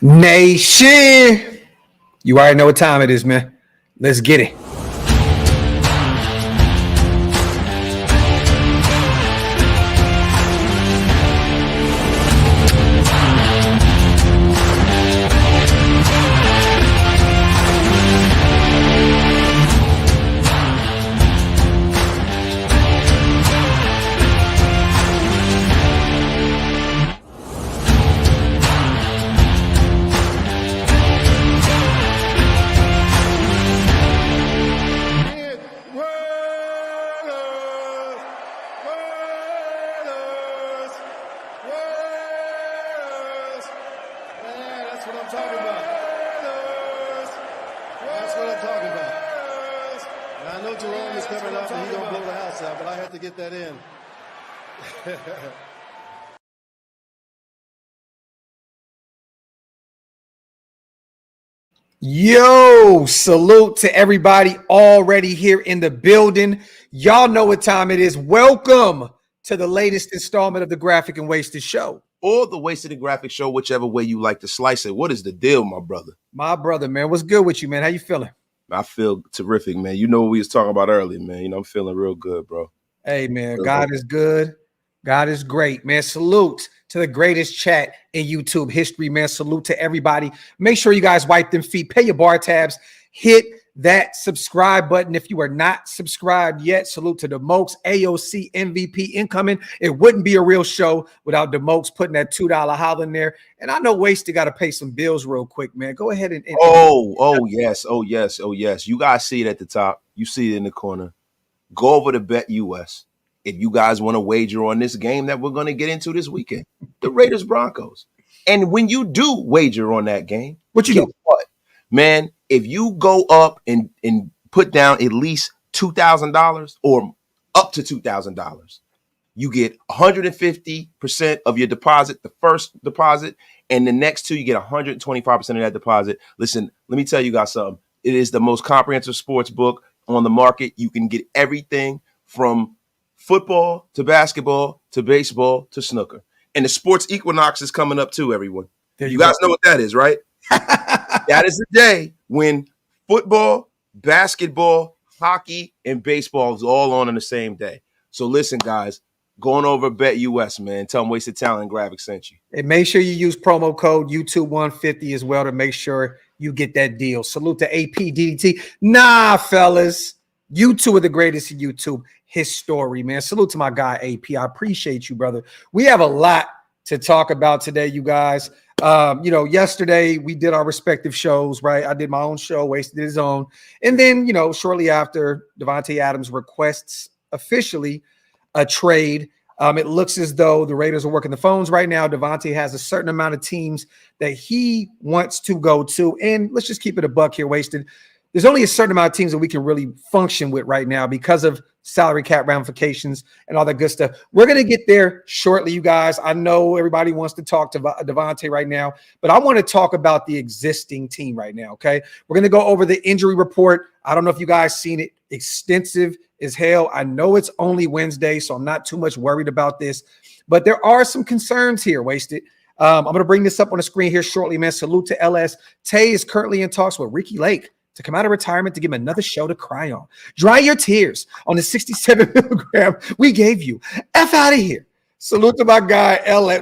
Nation, you already know what time it is, man. Let's get it. Yo, salute to everybody already here in the building. Y'all know what time it is. Welcome to the latest installment of the Graphic and Wasted Show. Or the Wasted and Graphic Show, whichever way you like to slice it. What is the deal, my brother? My brother, man. What's good with you, man? How you feeling? I feel terrific, man. You know what we was talking about earlier, man. You know, I'm feeling real good, bro. Hey, man, God is good. God is great, man. Salute to the greatest chat in YouTube history, man. Salute to everybody. Make sure you guys wipe them feet, pay your bar tabs, hit that subscribe button if you are not subscribed yet. Salute to the Mokes, AOC MVP incoming. It wouldn't be a real show without the Mokes putting that $2 holler in there. And I know Wasted got to pay some bills real quick, man. Go ahead and Oh yes. You guys see it at the top. You see it in the corner. Go over to Bet US. If you guys want to wager on this game that we're going to get into this weekend, the Raiders Broncos. And when you do wager on that game, what you do? What? Man, if you go up and put down at least $2,000 or up to $2,000, you get 150% of your deposit, the first deposit, and the next two, you get 125% of that deposit. Listen, let me tell you guys something. It is the most comprehensive sports book on the market. You can get everything from football to basketball to baseball to snooker. And the sports equinox is coming up too, everyone. You guys know what that is, right? That is the day when football, basketball, hockey, and baseball is all on the same day. So listen, guys, going over Bet US, man. Tell them Wasted Talent and Graphk sent you. And make sure you use promo code YouTube150 as well to make sure you get that deal. Salute to AP DDT. Nah, fellas. You two are the greatest in YouTube history, man. Salute to my guy, AP. I appreciate you, brother. We have a lot to talk about today, you guys. Yesterday we did our respective shows, right? I did my own show, Wasted his own. And then, shortly after, Devante Adams requests officially a trade. It looks as though the Raiders are working the phones right now. Davante has a certain amount of teams that he wants to go to. And let's just keep it a buck here, Wasted. There's only a certain amount of teams that we can really function with right now because of salary cap ramifications and all that good stuff. We're going to get there shortly, you guys. I know everybody wants to talk to Davante right now, but I want to talk about the existing team right now, okay? We're going to go over the injury report. I don't know if you guys seen it. Extensive as hell. I know it's only Wednesday, so I'm not too much worried about this, but there are some concerns here, Wasted. I'm going to bring this up on the screen here shortly, man. Salute to LS. Tay is currently in talks with Ricky Lake to come out of retirement to give him another show to cry on. Dry your tears on the 67 milligram we gave you. F out of here. Salute to my guy,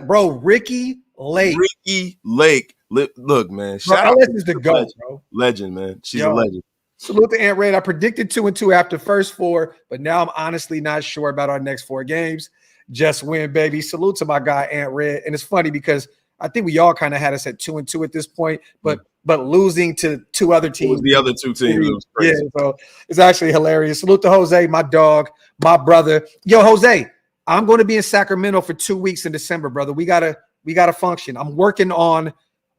Ricky Lake. Ricky Lake. Look, man. Shout out is the GOAT, bro. Legend, man. She's a legend. Salute to Aunt Red. I predicted 2-2 after first four, but now I'm honestly not sure about our next four games. Just win, baby. Salute to my guy, Aunt Red. And it's funny because I think we all kind of had us at 2-2 at this point, but losing to two other teams. The other two teams. It was crazy. Yeah, so it's actually hilarious. Salute to Jose, my dog, my brother. Yo, Jose, I'm going to be in Sacramento for 2 weeks in December, brother. We gotta function. I'm working on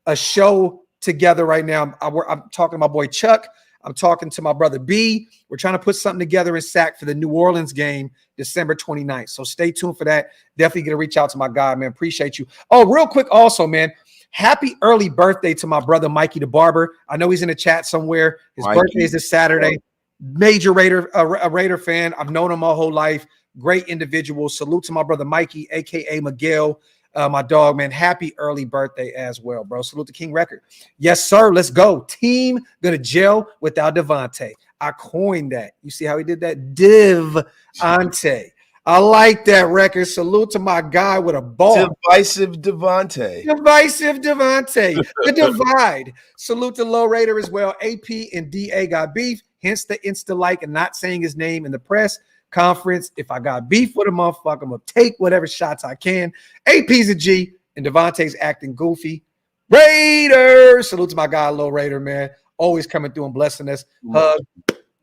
a show together right now. I'm talking to my boy Chuck. I'm talking to my brother B. We're trying to put something together in Sac for the New Orleans game, December 29th. So stay tuned for that. Definitely going to reach out to my guy, man. Appreciate you. Oh, real quick also, man. Happy early birthday to my brother, Mikey the Barber. I know he's in the chat somewhere. His birthday is this Saturday. Major Raider fan. I've known him my whole life. Great individual. Salute to my brother, Mikey, a.k.a. Miguel. My dog, man, happy early birthday as well, bro. Salute to King Record. Yes, sir. Let's go. Team gonna gel without Davante. I coined that. You see how he did that? Devante. I like that record. Salute to my guy with a ball. Divisive Devante. Divisive Devante. The divide. Salute to Low Raider as well. AP and DA got beef. Hence the insta like and not saying his name in the press conference. If I got beef with a motherfucker, I'm gonna take whatever shots I can. AP's a G and Devante's acting goofy. Raiders. Salute to my guy, Low Raider, man. Always coming through and blessing us. Hug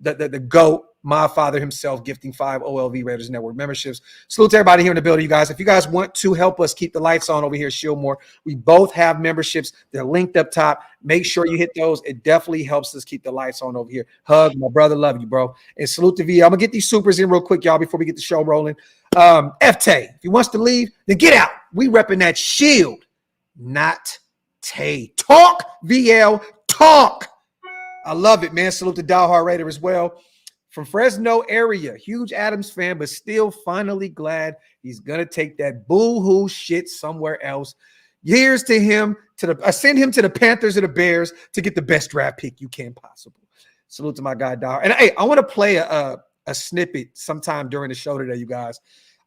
the GOAT, my father himself, gifting 5 OLV Raiders Network memberships. Salute to everybody here in the building, you guys. If you guys want to help us keep the lights on over here at Shieldmore, we both have memberships. They're linked up top. Make sure you hit those. It definitely helps us keep the lights on over here. Hug, my brother, love you, bro. And salute to V. I'm going to get these supers in real quick, y'all, before we get the show rolling. F-Tay, if he wants to leave, then get out. We repping that shield, not Tay. Talk, VL, talk. I love it, man. Salute to Darkhorse Raider as well. From Fresno area, huge Adams fan, but still finally glad he's going to take that boo-hoo shit somewhere else. Here's to him, send him to the Panthers or the Bears to get the best draft pick you can possible. Salute to my guy, Dar. And hey, I want to play a snippet sometime during the show today, you guys.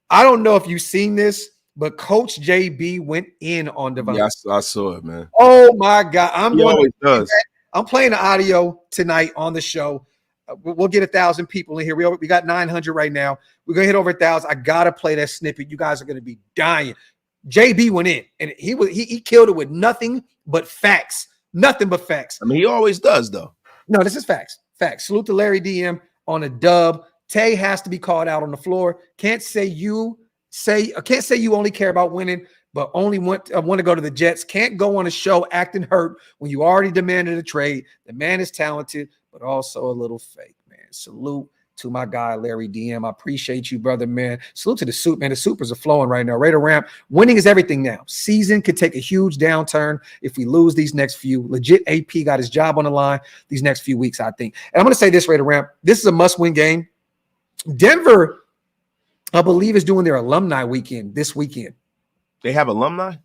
I don't know if you've seen this, but Coach JB went in on Devante. Yeah, I saw it, man. Oh, my God. He always does. I'm playing the audio tonight on the show. We'll get 1,000 people in here. We got 900 right now. We're going to hit over 1,000. I got to play that snippet. You guys are going to be dying. JB went in, and he killed it with nothing but facts. Nothing but facts. I mean, he always does, though. No, this is facts. Facts. Salute to Larry DM on a dub. Tay has to be called out on the floor. Can't say you only care about winning, but only want to go to the Jets. Can't go on a show acting hurt when you already demanded a trade. The man is talented, but also a little fake, man. Salute to my guy, Larry DM. I appreciate you, brother, man. Salute to the soup, man. The supers are flowing right now. Raider Ramp. Winning is everything now. Season could take a huge downturn if we lose these next few. Legit AP got his job on the line these next few weeks, I think. And I'm going to say this, Raider Ramp. This is a must-win game. Denver, I believe, is doing their alumni weekend this weekend. They have alumni?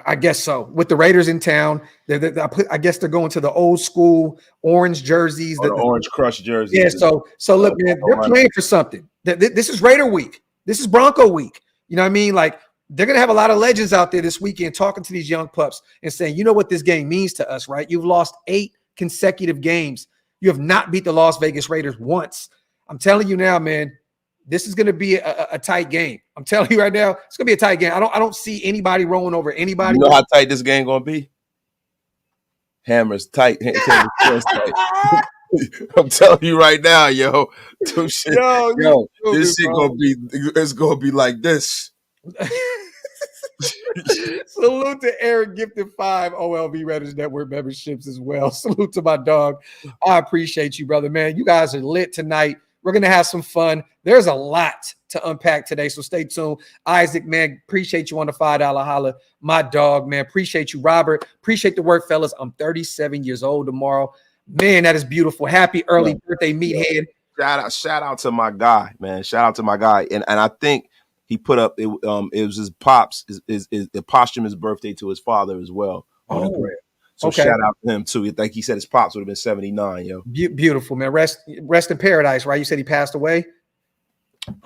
I guess so. With the Raiders in town, I guess they're going to the old school orange jerseys. The orange crush jerseys. Yeah, so look, man, they're playing for something. This is Raider week. This is Bronco week. You know what I mean? Like, they're going to have a lot of legends out there this weekend talking to these young pups and saying, you know what this game means to us, right? You've lost 8 consecutive games. You have not beat the Las Vegas Raiders once. I'm telling you now, man, this is going to be a tight game. I'm telling you right now, it's going to be a tight game. I don't see anybody rolling over anybody. You know how tight this game going to be? Hammers tight. Tight. I'm telling you right now, yo. This shit going to be like this. Salute to Eric gifted 5 OLV Raiders Network memberships as well. Salute to my dog. I appreciate you, brother, man. You guys are lit tonight. We're going to have some fun. There's a lot to unpack today, so stay tuned. Isaac, man, appreciate you on the $5 holla. My dog, man, appreciate you. Robert, appreciate the work, fellas. I'm 37 years old tomorrow. Man, that is beautiful. Happy early birthday, meathead. Shout out to my guy, man. Shout out to my guy. And I think he put up, it was his pops, his posthumous birthday to his father as well. So okay. Shout out to him too. Like he said, his pops would have been 79, yo. Beautiful, man. Rest in paradise, right? You said he passed away?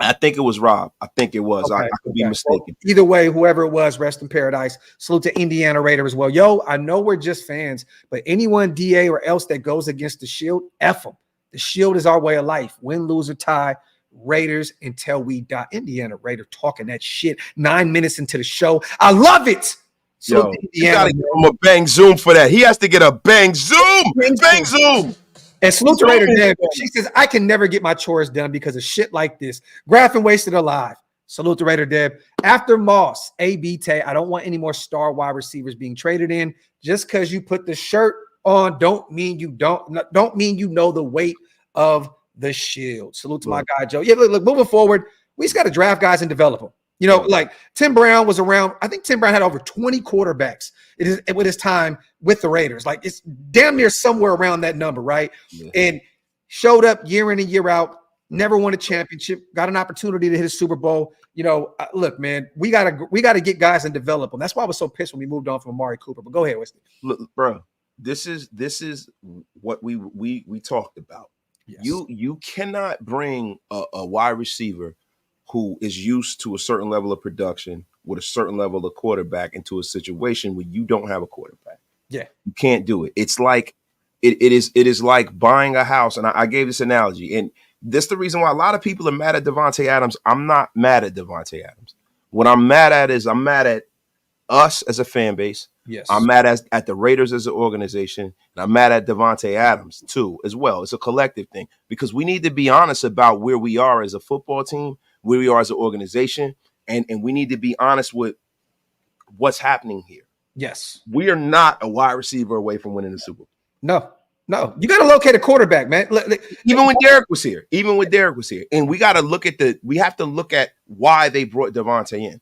I think it was Rob. I think it was. Okay. I could be mistaken. Well, either way, whoever it was, rest in paradise. Salute to Indiana Raider as well. Yo, I know we're just fans, but anyone, DA or else that goes against the Shield, F them. The Shield is our way of life. Win, lose, or tie. Raiders until we die. Indiana Raider talking that shit 9 minutes into the show. I love it. So you gotta give him a bang zoom for that. He has to get a bang zoom. Bang zoom. And salute to Raider Deb. She says, I can never get my chores done because of shit like this. Graphk wasted alive. Salute to Raider Deb. After Moss, A.B. Tay, I don't want any more star wide receivers being traded in. Just because you put the shirt on don't mean you know the weight of the Shield. Salute to my guy, Joe. Yeah, look, moving forward, we just got to draft guys and develop them. You know, like Tim Brown was around. I think Tim Brown had over 20 quarterbacks with his time with the Raiders. Like, it's damn near somewhere around that number, right? Yeah. And showed up year in and year out. never won a championship, got an opportunity to hit a Super Bowl. Look, man, we gotta get guys and develop them. That's why I was so pissed when we moved on from Amari Cooper. But go ahead, Wesley. Look, bro, this is what we talked about. Yes. You cannot bring a wide receiver who is used to a certain level of production with a certain level of quarterback into a situation where you don't have a quarterback. Yeah, you can't do it. It's like it is like buying a house. And I gave this analogy, and this is the reason why a lot of people are mad at Davante Adams. I'm not mad at Davante Adams. What I'm mad at is I'm mad at us as a fan base. Yes, I'm mad at the Raiders as an organization, and I'm mad at Davante Adams too, as well. It's a collective thing because we need to be honest about where we are as a football team, where we are as an organization, and we need to be honest with what's happening here. Yes, we are not a wide receiver away from winning the Super Bowl. No, you got to locate a quarterback, man. Even when Derek was here, and we got to look at we have to look at why they brought Davante in.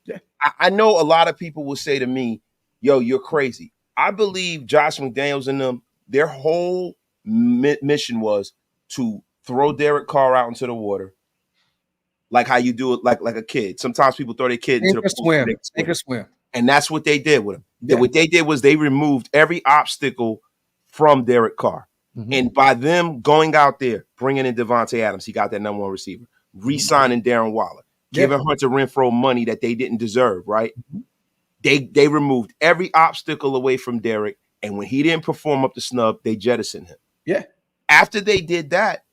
Yeah, I know a lot of people will say to me, "Yo, you're crazy." I believe Josh McDaniels and them, their whole mission was to throw Derek Carr out into the water, like how you do it, like a kid. Sometimes people throw their kid into the pool. Sink or swim. And that's what they did with him. Yeah. What they did was they removed every obstacle from Derek Carr. Mm-hmm. And by them going out there, bringing in Devante Adams, he got that number one receiver, re-signing Darren Waller, giving Hunter Renfrow money that they didn't deserve, right? Mm-hmm. They removed every obstacle away from Derek, and when he didn't perform up to snub, they jettisoned him. Yeah. After they did that,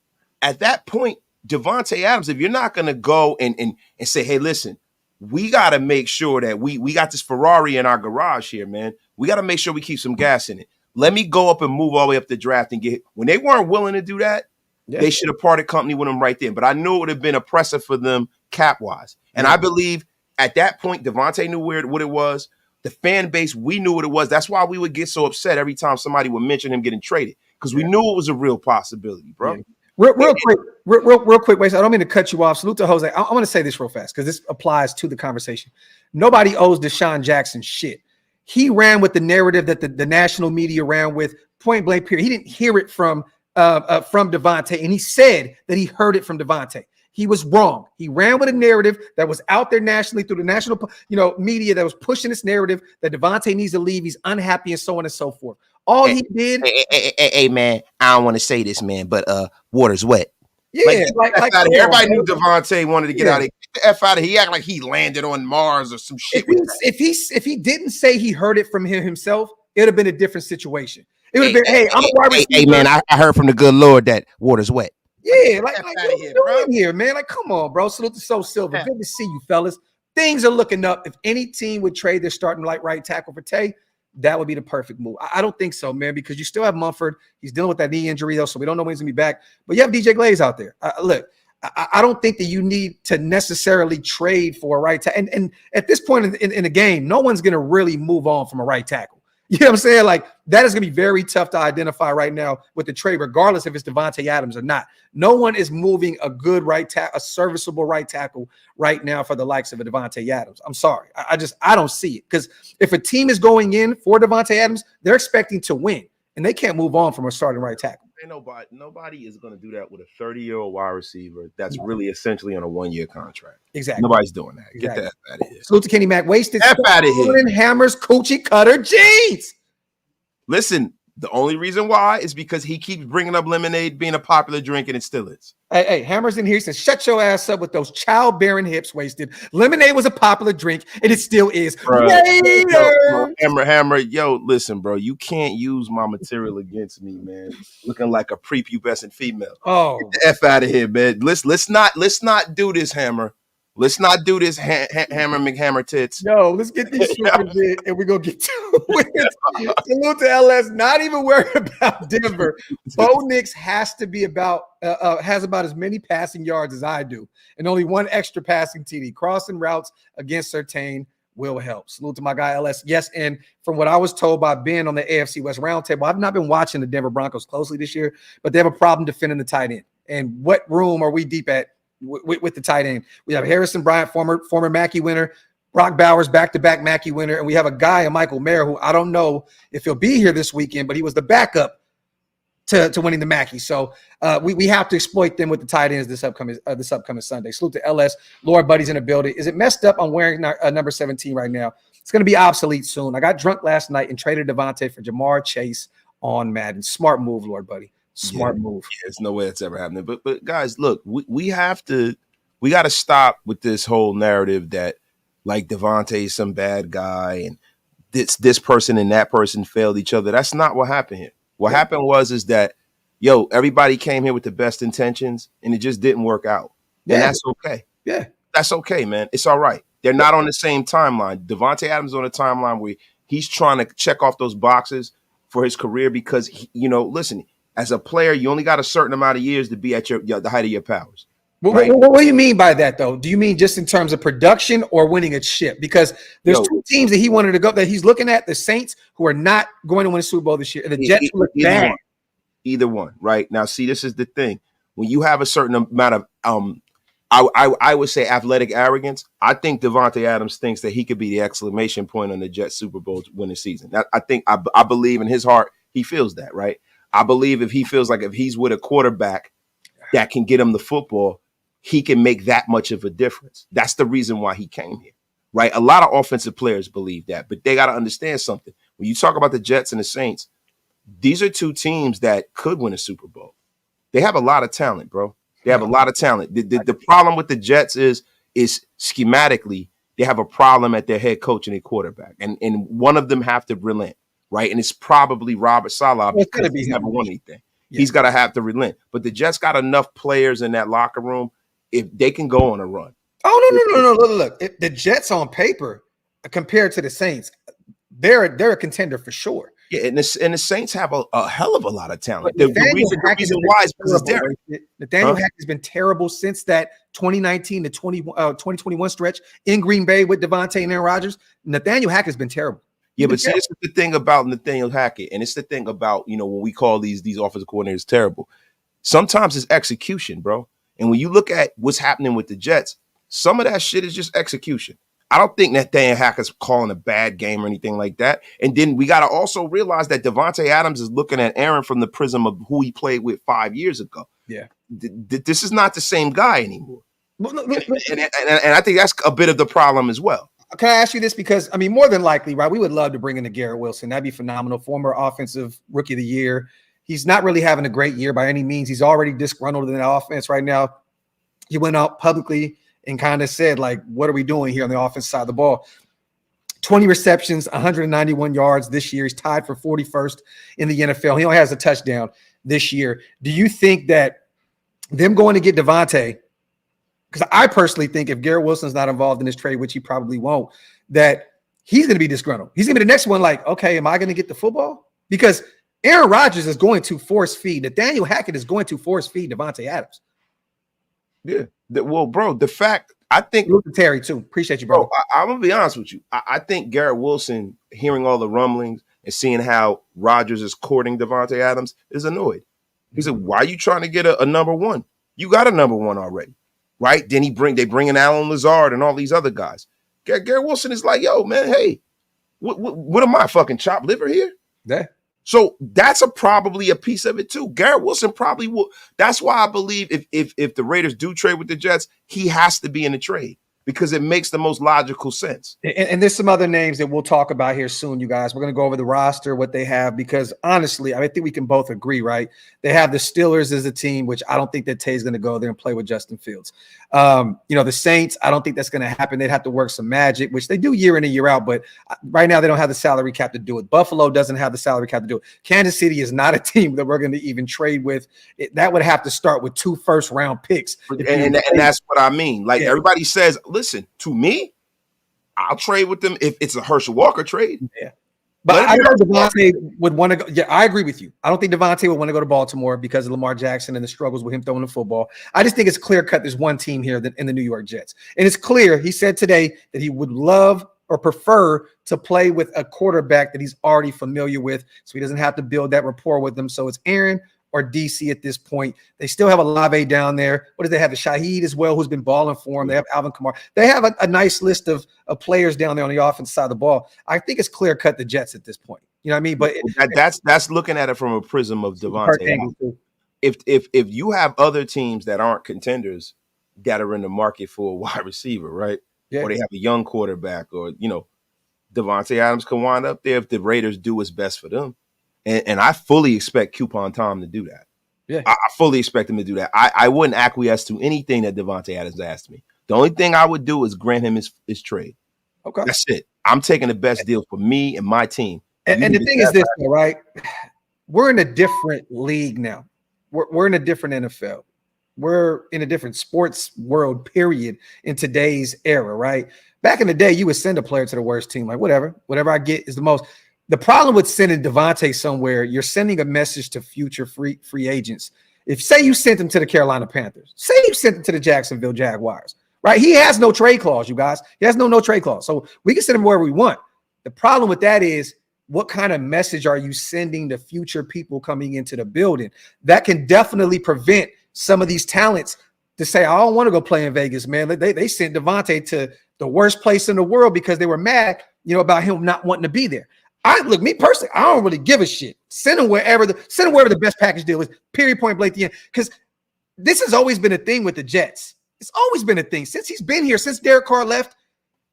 at that point, Davante Adams, if you're not going to go and say, hey, listen, we got to make sure that we got this Ferrari in our garage here, man. We got to make sure we keep some gas in it. Let me go up and move all the way up the draft and get – when they weren't willing to do that, they should have parted company with them right then. But I knew it would have been oppressive for them cap-wise. And I believe at that point, Davante knew what it was. The fan base, we knew what it was. That's why we would get so upset every time somebody would mention him getting traded because we knew it was a real possibility, bro. Yeah. Real quick, Wes. I don't mean to cut you off. Salute to Jose. I want to say this real fast because this applies to the conversation. Nobody owes Deshaun Jackson shit. He ran with the narrative that the national media ran with, point blank period. He didn't hear it from Davante, and he said that he heard it from Davante. He was wrong. He ran with a narrative that was out there nationally through the national, media that was pushing this narrative that Davante needs to leave. He's unhappy and so on and so forth. All he did. Hey, man, I don't want to say this, man, but water's wet. Yeah, everybody knew Davante wanted to get out of here. Get the F out of here. He acted like he landed on Mars or some shit. If he didn't say he heard it from him himself, it would have been a different situation. It would have been, hey, I'm a wide receiver. Hey, man, I heard from the good Lord that water's wet. Yeah, what are you doing here, man? Like, come on, bro. Salute to So Silver. Good to see you, fellas. Things are looking up. If any team would trade their starting right tackle for Tay, that would be the perfect move. I don't think so, man, because you still have Mumford. He's dealing with that knee injury, though, so we don't know when he's going to be back. But you have DJ Glaze out there. Look, I don't think that you need to necessarily trade for a right tackle. And at this point in the game, no one's going to really move on from a right tackle. You know what I'm saying? Like, that is going to be very tough to identify right now with the trade, regardless if it's Davante Adams or not. No one is moving a good a serviceable right tackle right now for the likes of a Davante Adams. I'm sorry. I don't see it. Because if a team is going in for Davante Adams, they're expecting to win, and they can't move on from a starting right tackle. Nobody is going to do that with a 30-year-old wide receiver that's really essentially on a one-year contract. Exactly. Nobody's doing that. Exactly. Get the F out of here. Salute to Kenny Mack. Wasted F out of here. Hammers, coochie cutter jeans. Listen, the only reason why is because he keeps bringing up lemonade being a popular drink, and it still is. Hey, Hammer's in here. He says, shut your ass up with those childbearing hips, Wasted. Lemonade was a popular drink, and it still is. Hammer, yo, listen, bro. You can't use my material against me, man. Looking like a prepubescent female. Oh, get the F out of here, man. Let's not do this, Hammer. Let's not do this, Hammer McHammer tits. No, let's get these strippers in, and we're going to get to it. Salute to LS. Not even worried about Denver. Bo Nix has about as many passing yards as I do, and only one extra passing TD. Crossing routes against Surtain will help. Salute to my guy, LS. Yes, and from what I was told by Ben on the AFC West Roundtable, I've not been watching the Denver Broncos closely this year, but they have a problem defending the tight end. And what room are we deep at with the tight end? We have Harrison Bryant, former Mackey winner, Brock Bowers, back-to-back Mackey winner, and we have a guy, Michael Mayer, who I don't know if he'll be here this weekend, but he was the backup to winning the Mackey. So we have to exploit them with the tight ends this upcoming Sunday. Salute to LS. Lord Buddy's in the building. Is it messed up? I'm wearing number 17 right now. It's going to be obsolete soon. I got drunk last night and traded Davante for Jamar Chase on Madden. Smart move, Lord Buddy. Smart move. Yeah, there's no way that's ever happening. But guys, look, we got to stop with this whole narrative that like Davante is some bad guy and this person and that person failed each other. That's not what happened here. What happened is that, everybody came here with the best intentions and it just didn't work out. And that's okay. Yeah. That's okay, man. It's all right. They're not on the same timeline. Devante Adams on a timeline where he's trying to check off those boxes for his career because, listen, as a player, you only got a certain amount of years to be at the height of your powers. Right? What do you mean by that, though? Do you mean just in terms of production or winning a chip? Because there's two teams that he wanted to go that he's looking at: the Saints, who are not going to win a Super Bowl this year, and the Jets, who look bad. Either one, right? Now, see, this is the thing: when you have a certain amount of I would say athletic arrogance. I think Devante Adams thinks that he could be the exclamation point on the Jets Super Bowl winning season. I believe in his heart he feels that, right? I believe if he feels like if he's with a quarterback that can get him the football, he can make that much of a difference. That's the reason why he came here, right? A lot of offensive players believe that, but they got to understand something. When you talk about the Jets and the Saints, these are two teams that could win a Super Bowl. They have a lot of talent, bro. They have a lot of talent. The problem with the Jets is schematically, they have a problem at their head coach and their quarterback. And one of them have to relent, right? And it's probably Robert Saleh because he's never won anything. Yeah. He's got to have to relent. But the Jets got enough players in that locker room if they can go on a run. Oh, no. Look. The Jets on paper, compared to the Saints, they're a contender for sure. Yeah, and the Saints have a hell of a lot of talent. The reason why is because Derek. Nathaniel Hackett has been terrible since that 2019 to 2021 stretch in Green Bay with Davante and Aaron Rodgers. Nathaniel Hackett has been terrible. Yeah, but see, this is the thing about Nathaniel Hackett, and it's the thing about, when we call these offensive coordinators terrible. Sometimes it's execution, bro. And when you look at what's happening with the Jets, some of that shit is just execution. I don't think Nathaniel Hackett's calling a bad game or anything like that. And then we got to also realize that Davante Adams is looking at Aaron from the prism of who he played with 5 years ago. Yeah. This is not the same guy anymore. And I think that's a bit of the problem as well. Can I ask you this? Because, more than likely, right, we would love to bring in a Garrett Wilson. That'd be phenomenal. Former offensive rookie of the year. He's not really having a great year by any means. He's already disgruntled in that offense right now. He went out publicly and kind of said, like, what are we doing here on the offensive side of the ball? 20 receptions, 191 yards this year. He's tied for 41st in the NFL. He only has a touchdown this year. Do you think that them going to get Davante, because I personally think if Garrett Wilson's not involved in this trade, which he probably won't, that he's going to be disgruntled. He's going to be the next one like, okay, am I going to get the football? Because Aaron Rodgers is going to force feed. Nathaniel Hackett is going to force feed Davante Adams. Yeah. Well, bro, the fact I think Terry too. Appreciate you, bro. I'm gonna be honest with you. I think Garrett Wilson, hearing all the rumblings and seeing how Rodgers is courting Davante Adams, is annoyed. He said, "Why are you trying to get a number one? You got a number one already, right?" Then they bring in Alan Lazard and all these other guys. Garrett Wilson is like, "Yo, man, hey, what am I, fucking chopped liver here?" Yeah. So that's probably a piece of it too. Garrett Wilson probably will. That's why I believe if the Raiders do trade with the Jets, he has to be in the trade because it makes the most logical sense. And there's some other names that we'll talk about here soon, you guys. We're going to go over the roster, what they have, because honestly, I think we can both agree, right? They have the Steelers as a team, which I don't think that Tay's going to go there and play with Justin Fields. The Saints, I don't think that's going to happen. They'd have to work some magic, which they do year in and year out, but right now they don't have the salary cap to do it. Buffalo doesn't have the salary cap to do it. Kansas City is not a team that we're going to even trade with. That would have to start with 2 first-round picks. And that's what I mean. Like everybody says, listen, to me, I'll trade with them if it's a Herschel Walker trade. Yeah. But I know Davante would want to go. Yeah, I agree with you. I don't think Davante would want to go to Baltimore because of Lamar Jackson and the struggles with him throwing the football. I just think it's clear cut. There's one team here in the New York Jets. And it's clear. He said today that he would love or prefer to play with a quarterback that he's already familiar with so he doesn't have to build that rapport with them. So it's Aaron or DC at this point. They still have Olave down there. What do they have? The Shaheed as well, who's been balling for him. They have Alvin Kamara. They have a nice list of players down there on the offensive side of the ball. I think it's clear cut the Jets at this point. You know what I mean? But that's looking at it from a prism of Davante Adams. If you have other teams that aren't contenders that are in the market for a wide receiver, right? Yeah. Or they have a young quarterback, or Davante Adams can wind up there if the Raiders do what's best for them. And I fully expect Coupon Tom to do that. Yeah. I fully expect him to do that. I wouldn't acquiesce to anything that Davante Adams asked me. The only thing I would do is grant him his trade. Okay. That's it. I'm taking the best deal for me and my team. And the thing is this, though, right? We're in a different league now. We're in a different NFL. We're in a different sports world, period, in today's era, right? Back in the day, you would send a player to the worst team, like whatever I get is the most. The problem with sending Davante somewhere, you're sending a message to future free agents. If say you sent him to the Carolina Panthers, say you sent him to the Jacksonville Jaguars, right? He has no trade clause, you guys. He has no trade clause. So we can send him wherever we want. The problem with that is, what kind of message are you sending to future people coming into the building? That can definitely prevent some of these talents to say, I don't want to go play in Vegas, man. They sent Davante to the worst place in the world because they were mad, about him not wanting to be there. Look, me personally, I don't really give a shit. Send him wherever the best package deal is, period, point blank, the end. Because this has always been a thing with the Jets. It's always been a thing. Since he's been here, since Derek Carr left,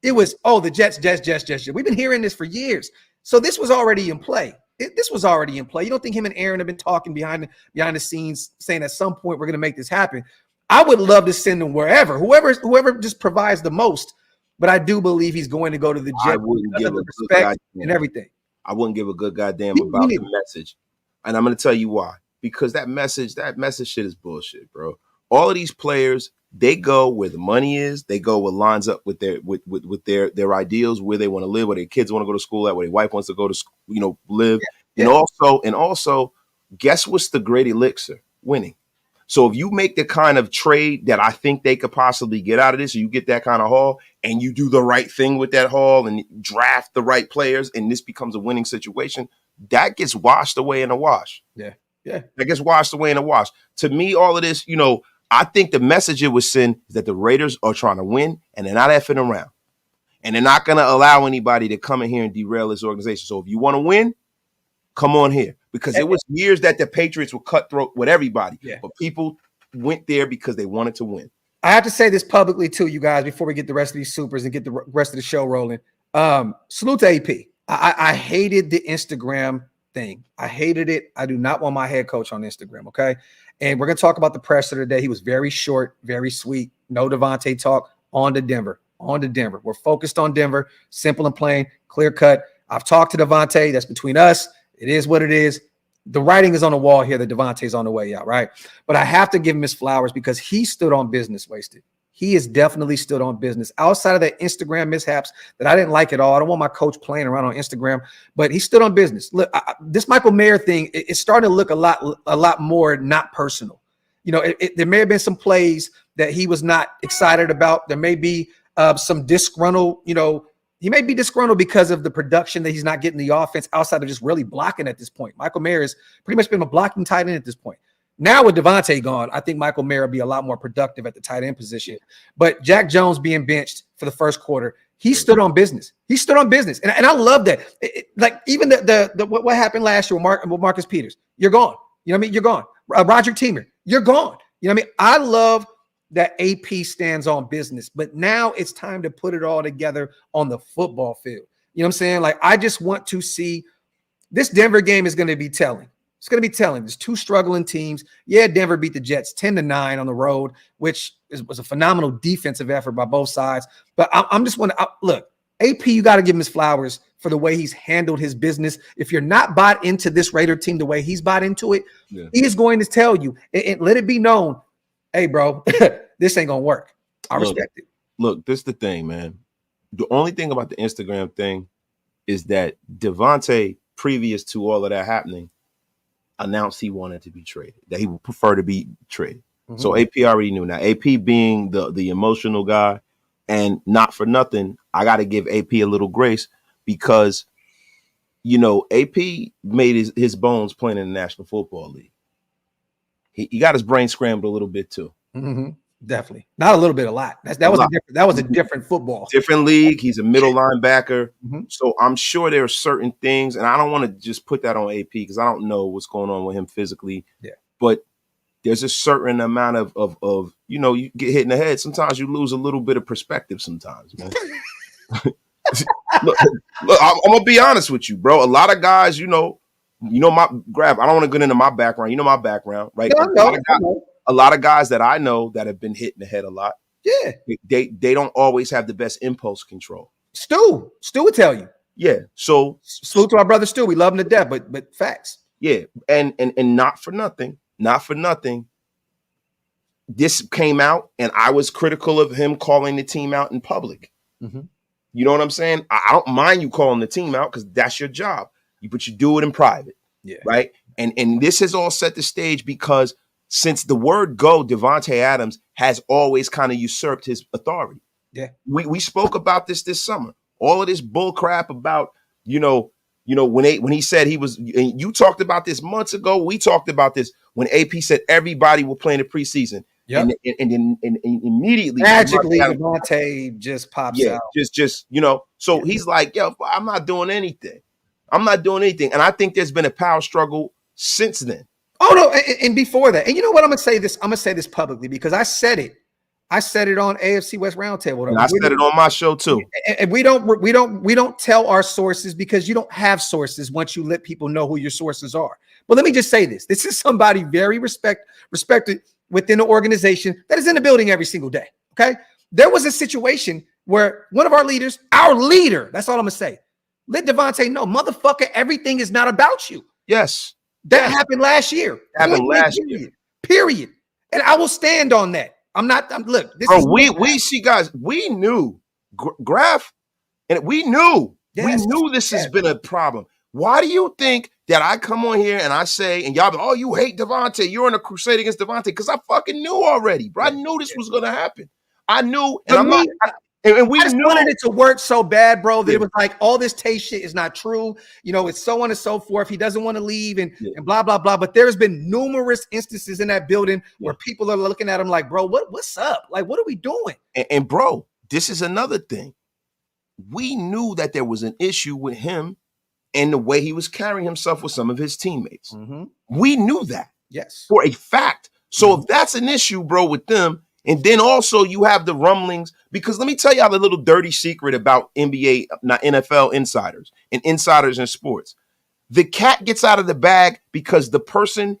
it was, the Jets. We've been hearing this for years. So this was already in play. This was already in play. You don't think him and Aaron have been talking behind the scenes, saying at some point we're going to make this happen? I would love to send him whoever just provides the most. But I do believe he's going to go to the Jets. I wouldn't give a respect and everything. I wouldn't give a good goddamn about the message. And I'm going to tell you why. Because that message shit is bullshit, bro. All of these players, they go where the money is. They go what lines up with their ideals, where they want to live, where their kids want to go to school at, where their wife wants to go to school, live. Yeah. And also, guess what's the great elixir? Winning. So if you make the kind of trade that I think they could possibly get out of this, or you get that kind of haul and you do the right thing with that haul and draft the right players, and this becomes a winning situation, that gets washed away in a wash. Yeah. That gets washed away in a wash. To me, all of this, I think the message it was sent is that the Raiders are trying to win and they're not effing around. And they're not going to allow anybody to come in here and derail this organization. So if you want to win, come on here. Because it was years that the Patriots were cutthroat with everybody. Yeah. But people went there because they wanted to win. I have to say this publicly too, you guys, before we get the rest of these supers and get the rest of the show rolling. Salute to AP. I hated the Instagram thing. I hated it. I do not want my head coach on Instagram, okay? And we're going to talk about the presser today. He was very short, very sweet. No Davante talk. On to Denver. We're focused on Denver. Simple and plain, clear cut. I've talked to Davante. That's between us. It is what it is. The writing is on the wall here that Davante's on the way out, right? But I have to give him his flowers because he stood on business, Wasted. He has definitely stood on business. Outside of the Instagram mishaps that I didn't like at all. I don't want my coach playing around on Instagram, but he stood on business. Look, this Michael Mayer thing, it's starting to look a lot more not personal. There may have been some plays that he was not excited about. There may be some disgruntled, he may be disgruntled because of the production that he's not getting the offense outside of just really blocking at this point. Michael Mayer has pretty much been a blocking tight end at this point. Now with Davante gone, I think Michael Mayer will be a lot more productive at the tight end position. But Jack Jones being benched for the first quarter, he stood on business. And I love that. Like even what happened last year with Marcus Peters, you're gone. You know what I mean? You're gone. Roger Teamer, you're gone. You know what I mean? I love that AP stands on business, but now it's time to put it all together on the football field. You know what I'm saying? Like, I just want to see this Denver game is going to be telling. It's going to be telling. There's two struggling teams. Yeah, Denver beat the Jets 10-9 on the road, which was a phenomenal defensive effort by both sides. But I'm just wondering, look, AP, you got to give him his flowers for the way he's handled his business. If you're not bought into this Raider team the way he's bought into it, he is going to tell you and let it be known, hey, bro, this ain't going to work. I respect it. Look, this is the thing, man. The only thing about the Instagram thing is that Davante, previous to all of that happening, announced he wanted to be traded, that he would prefer to be traded. Mm-hmm. So AP already knew. Now, AP being the emotional guy, and not for nothing, I got to give AP a little grace because, AP made his bones playing in the National Football League. He got his brain scrambled a little bit too. Mm-hmm. Definitely. Not a little bit, a lot. That was a different football. Different league. He's a middle linebacker. Mm-hmm. So I'm sure there are certain things, and I don't want to just put that on AP because I don't know what's going on with him physically. Yeah. But there's a certain amount of you get hit in the head. Sometimes you lose a little bit of perspective sometimes, man. look, I'm gonna be honest with you, bro. A lot of guys, my Graphk. I don't want to get into my background. You know my background, right? Yeah, A lot of guys that I know that have been hit in the head a lot. Yeah. They don't always have the best impulse control. Stu would tell you. Yeah. So salute to our brother Stu. We love him to death, but facts. Yeah. And not for nothing. This came out and I was critical of him calling the team out in public. Mm-hmm. You know what I'm saying? I don't mind you calling the team out because that's your job. But you do it in private. Yeah. Right. And this has all set the stage because since the word go, Devante Adams has always kind of usurped his authority. Yeah. We spoke about this summer. All of this bull crap about, when he said he was, and you talked about this months ago. We talked about this when AP said everybody will play in the preseason. Yep. And immediately magically Davante just pops out. So he's like, yo, I'm not doing anything. And I think there's been a power struggle since then. Oh no, and before that. And you know what? I'm gonna say this publicly because I said it on AFC West Roundtable. And I said it on my show too. And we don't tell our sources because you don't have sources once you let people know who your sources are. But let me just say this. This is somebody very respected within the organization that is in the building every single day. Okay. There was a situation where one of our leaders, that's all I'm gonna say, let Davante know, motherfucker, everything is not about you. Yes. That happened last year. Period. And I will stand on that. Look, this is we see guys, we knew Graphk, and we knew this has been a problem. Why do you think that I come on here and I say, and y'all be, oh, you hate Davante, you're in a crusade against Davante? Because I fucking knew already, bro. I knew this was gonna happen. I knew, and I'm not. And we just wanted it to work so bad, bro, that it was like all this Tay shit is not true. It's so on and so forth. He doesn't want to leave and blah, blah, blah. But there's been numerous instances in that building where people are looking at him like, bro, what's up? Like, what are we doing? And bro, this is another thing. We knew that there was an issue with him and the way he was carrying himself with some of his teammates. Mm-hmm. We knew that. Yes. For a fact. So if that's an issue, bro, with them, and then also you have the rumblings, because let me tell y'all a little dirty secret about NBA, not NFL insiders and insiders in sports. The cat gets out of the bag because the person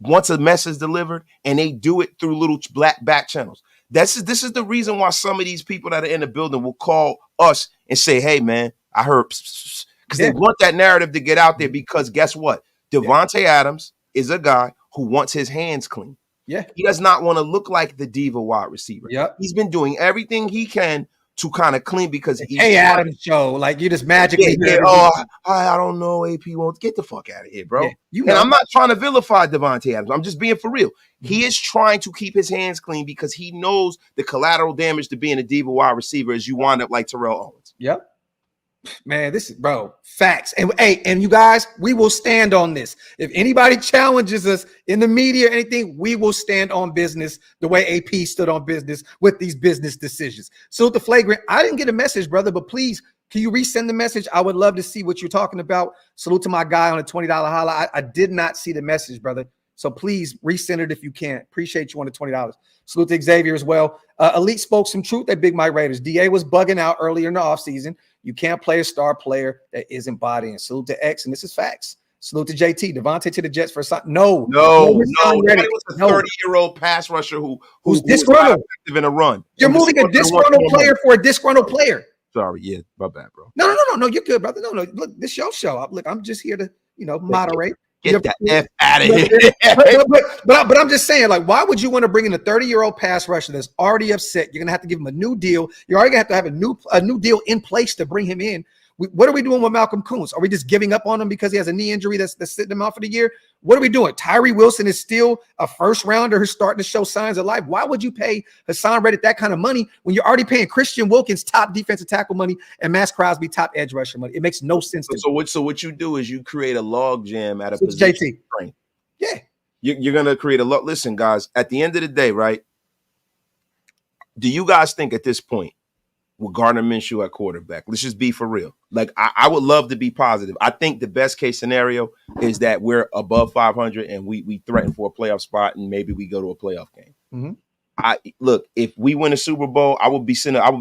wants a message delivered and they do it through little black back channels. This is the reason why some of these people that are in the building will call us and say, hey, man, I heard, because they want that narrative to get out there because guess what? Devante Adams is a guy who wants his hands clean. Yeah. He does not want to look like the diva wide receiver. Yep. He's been doing everything he can to kind of clean because he's Adams show. Like you just magically. I don't know. AP won't get the fuck out of here, bro. And I'm not trying to vilify Devante Adams. I'm just being for real. He is trying to keep his hands clean because he knows the collateral damage to being a diva wide receiver is you wind up like Terrell Owens. Yep. Man, this is, bro, facts. And hey, and you guys, we will stand on this. If anybody challenges us in the media or anything, we will stand on business the way AP stood on business with these business decisions. So the flagrant, I didn't get a message, brother, but please, can you resend the message? I would love to see what you're talking about. Salute to my guy on the $20 holla. I did not see the message, brother. So please resend it if you can. Appreciate you on the $20. Salute to Xavier as well. Elite spoke some truth at Big Mike Raiders. DA was bugging out earlier in the offseason. You can't play a star player that isn't bought in. Salute to X, and this is facts. Salute to JT. Devante to the Jets for something. No. That was a 30-year-old pass rusher who's disgruntled in a run. You're moving a disgruntled player for a disgruntled player. Sorry, yeah, my bad, bro. No, you're good, brother. No, look, this is your show. Look, I'm just here to, moderate. Get that F out of here. But I'm just saying, like, why would you want to bring in a 30-year-old pass rusher that's already upset? You're gonna have to give him a new deal. You're already gonna have a new deal in place to bring him in. What are we doing with Malcolm Kuntz? Are we just giving up on him because he has a knee injury that's sitting him out for the year? What are we doing? Tyree Wilson is still a first rounder who's starting to show signs of life. Why would you pay Hassan Reddick that kind of money when you're already paying Christian Wilkins top defensive tackle money and Max Crosby top edge rusher money? It makes no sense. So what you do is you create a log jam at a position. JT. Yeah. You're going to create a log. Listen, guys, at the end of the day, right? do you guys think at this point, with Gardner Minshew at quarterback, let's just be for real. Like, I would love to be positive. I think the best case scenario is that we're above 500 and we threaten for a playoff spot and maybe we go to a playoff game. Look, if we win a Super Bowl, I would be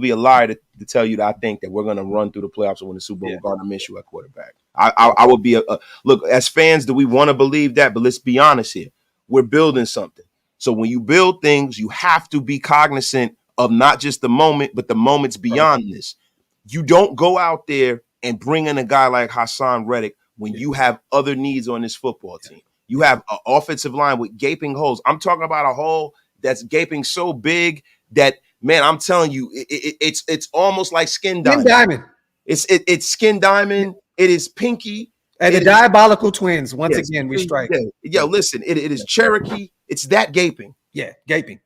a liar to tell you that I think that we're going to run through the playoffs and win the Super Bowl with Gardner Minshew at quarterback. I would be look, as fans, do we want to believe that? But let's be honest here. We're building something. So when you build things, you have to be cognizant of not just the moment, but the moments beyond this. You don't go out there and bring in a guy like Hassan Reddick when you have other needs on this football team. You have an offensive line with gaping holes. I'm talking about a hole that's gaping so big that, man, I'm telling you, it's almost like skin diamond. It's skin diamond. It is pinky. And the diabolical twins, once again, we strike. Yo, listen, it is Cherokee. It's that gaping. Yeah, gaping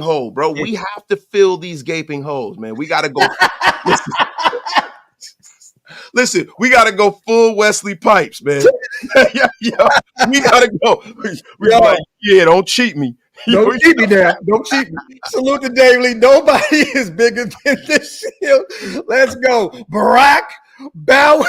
hole, bro. We have to fill these gaping holes, man. We got to go. Listen, we got to go full Wesley Pipes, man. We got to go. We're like, don't cheat me. Don't cheat me now. Don't cheat me. Salute to Dave Lee. Nobody is bigger than this shield. Let's go. Barack Bow.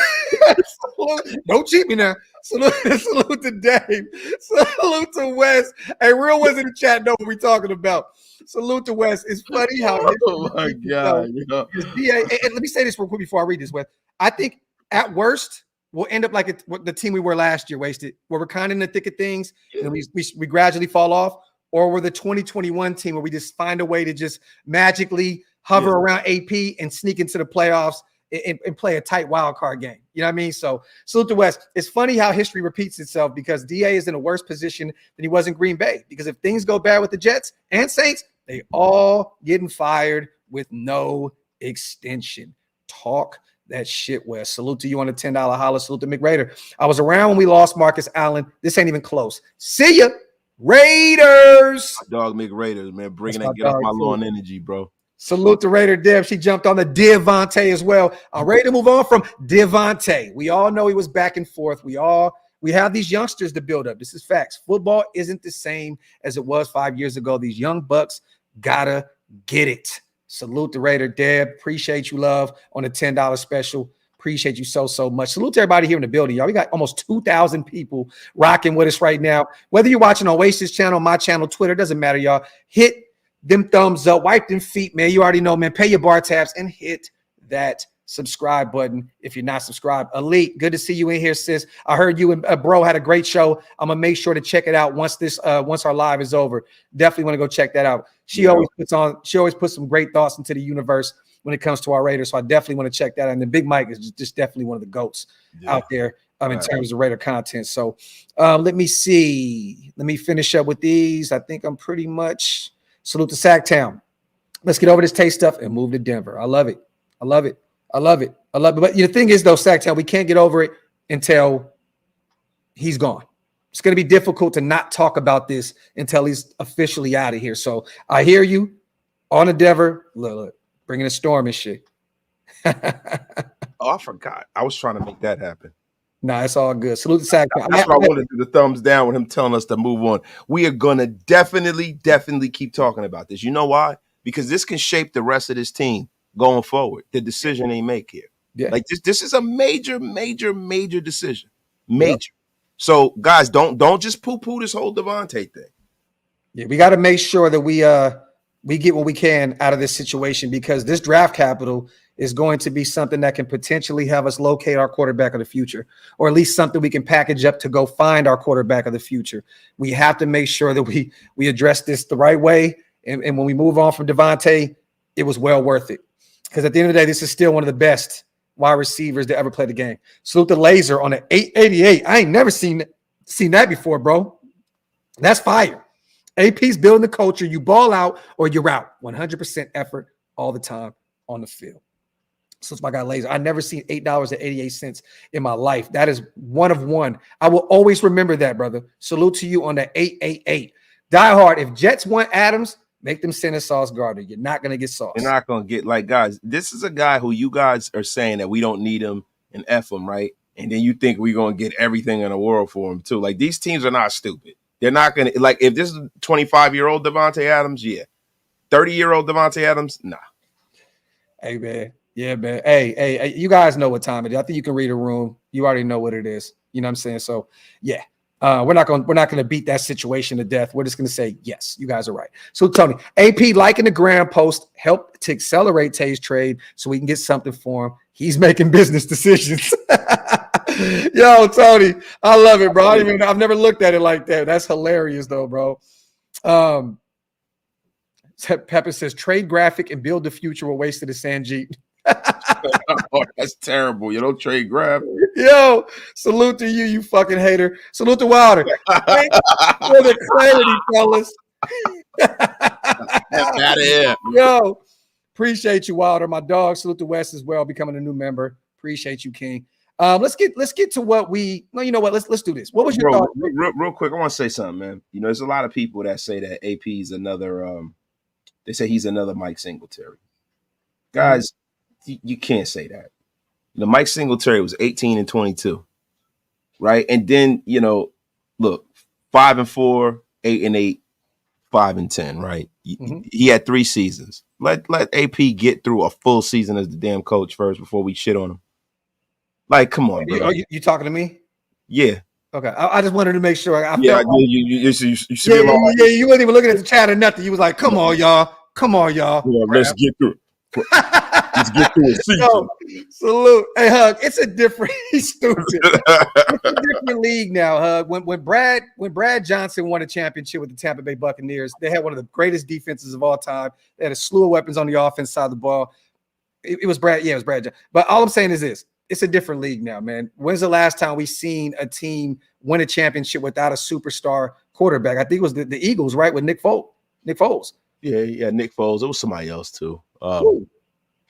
Don't cheat me now. Salute to Dave. Salute to Wes. Hey, real ones in the chat know what we're talking about. Salute to Wes. It's funny how. Oh my God! And let me say this real quick before I read this, Wes. I think at worst we'll end up like the team we were last year, Wasted, where we're kind of in the thick of things and we gradually fall off, or we're the 2021 team where we just find a way to just magically hover around AP and sneak into the playoffs and play a tight wild card game. You know what I mean? So salute to West. It's funny how history repeats itself because DA is in a worse position than he was in Green Bay. Because if things go bad with the Jets and Saints, they all getting fired with no extension. Talk that shit, West. Salute to you on the $10 holler. Salute to McRaider. I was around when we lost Marcus Allen. This ain't even close. See ya, Raiders. My dog McRaiders, man. Bringing that get off my lawn energy, bro. Salute to Raider Dev. She jumped on the Devante as well. I'm ready to move on from Devante. We all know he was back and forth. We have these youngsters to build up. This is facts. Football isn't the same as it was 5 years ago. These young bucks gotta get it. Salute to Raider Dev. Appreciate you, love, on the $10 special. Appreciate you so much. Salute to everybody here in the building, y'all. We got almost 2,000 people rocking with us right now. Whether you're watching on Oasis channel, my channel, Twitter, doesn't matter, y'all. Hit them thumbs up, wipe them feet, man. You already know, man. Pay your bar tabs and hit that subscribe button if you're not subscribed. Elite, good to see you in here, sis. I heard you and bro had a great show. I'm gonna make sure to check it out once our live is over. Definitely want to go check that out. She always puts some great thoughts into the universe when it comes to our Raiders. So I definitely want to check that out. And then Big Mike is just definitely one of the GOATs out there in terms of Raider content. So let me see. Let me finish up with these. I think I'm pretty much. Salute to Sacktown. Let's get over this taste stuff and move to Denver. I love it. But the thing is, though, Sacktown, we can't get over it until he's gone. It's going to be difficult to not talk about this until he's officially out of here. So I hear you on the Denver. Look, bringing a storm and shit. Oh, I forgot. I was trying to make that happen. Nah, it's all good. Salute to Sacktown. That's why I wanted to do the thumbs down with him telling us to move on. We are going to definitely keep talking about this. You know why? Because this can shape the rest of this team going forward. The decision they make here. Yeah. Like this is a major decision. Major. Yep. So, guys, don't just poo-poo this whole Davante thing. Yeah, we got to make sure that we get what we can out of this situation because this draft capital is going to be something that can potentially have us locate our quarterback of the future, or at least something we can package up to go find our quarterback of the future. We have to make sure that we address this the right way. And when we move on from Davante, it was well worth it. Because at the end of the day, this is still one of the best wide receivers to ever play the game. Salute the laser on an 888. I ain't never seen that before, bro. That's fire. AP's building the culture. You ball out or you're out. 100% effort all the time on the field. So it's my guy Laser. I never seen $8.88 in my life. That is one of one. I will always remember that, brother. Salute to you on the 888. Die hard. If Jets want Adams, make them send a Sauce Gardner. You're not going to get Sauce. You're not going to get, like, guys, this is a guy who you guys are saying that we don't need him and F him, right? And then you think we're going to get everything in the world for him, too. Like, these teams are not stupid. They're not going to, like, if this is 25-year-old Davante Adams, yeah. 30-year-old Davante Adams, nah. Hey, man. Yeah, man. Hey, you guys know what time it is. I think you can read a room. You already know what it is. You know what I'm saying? So, yeah. We're not gonna beat that situation to death. We're just gonna say yes, you guys are right. So Tony, AP liking the gram post helped to accelerate Tay's trade so we can get something for him. He's making business decisions. Yo, Tony, I love it, bro. I've never looked at it like that. That's hilarious, though, bro. Pepper says trade Graphk and build the future were wasted of Sanjit. Oh, that's terrible. You don't trade Graphk. Yo, salute to you, you fucking hater. Salute to Wilder. Thanks for the clarity, fellas. Out of here. Yo, appreciate you, Wilder. My dog. Salute to West as well, becoming a new member. Appreciate you, King. Let's get to what we. No, you know what? Let's do this. What was your thought? Real quick, I want to say something, man. You know, there's a lot of people that say that AP is another. They say he's another Mike Singletary. Guys, you can't say that. You know, Mike Singletary was 18 and 22, right? And then, you know, look, 5 and 4, 8 and 8, 5 and 10, right? He had 3 seasons. Let AP get through a full season as the damn coach first before we shit on him. Like, come on, bro. You talking to me? Yeah. Okay. I just wanted to make sure. You should be along. Yeah, you weren't even looking at the chat or nothing. You was like, come on, y'all. Yeah, let's get through it. Let's get through a season. Yo, salute. Hey, Hug. It's a different. He's stupid. It's a different league now, Hug. When Brad Johnson won a championship with the Tampa Bay Buccaneers, they had one of the greatest defenses of all time. They had a slew of weapons on the offense side of the ball. It was Brad. Yeah, it was Brad Johnson. But all I'm saying is this: it's a different league now, man. When's the last time we seen a team win a championship without a superstar quarterback? I think it was the Eagles, right, with Nick Foles. Yeah, Nick Foles. It was somebody else too.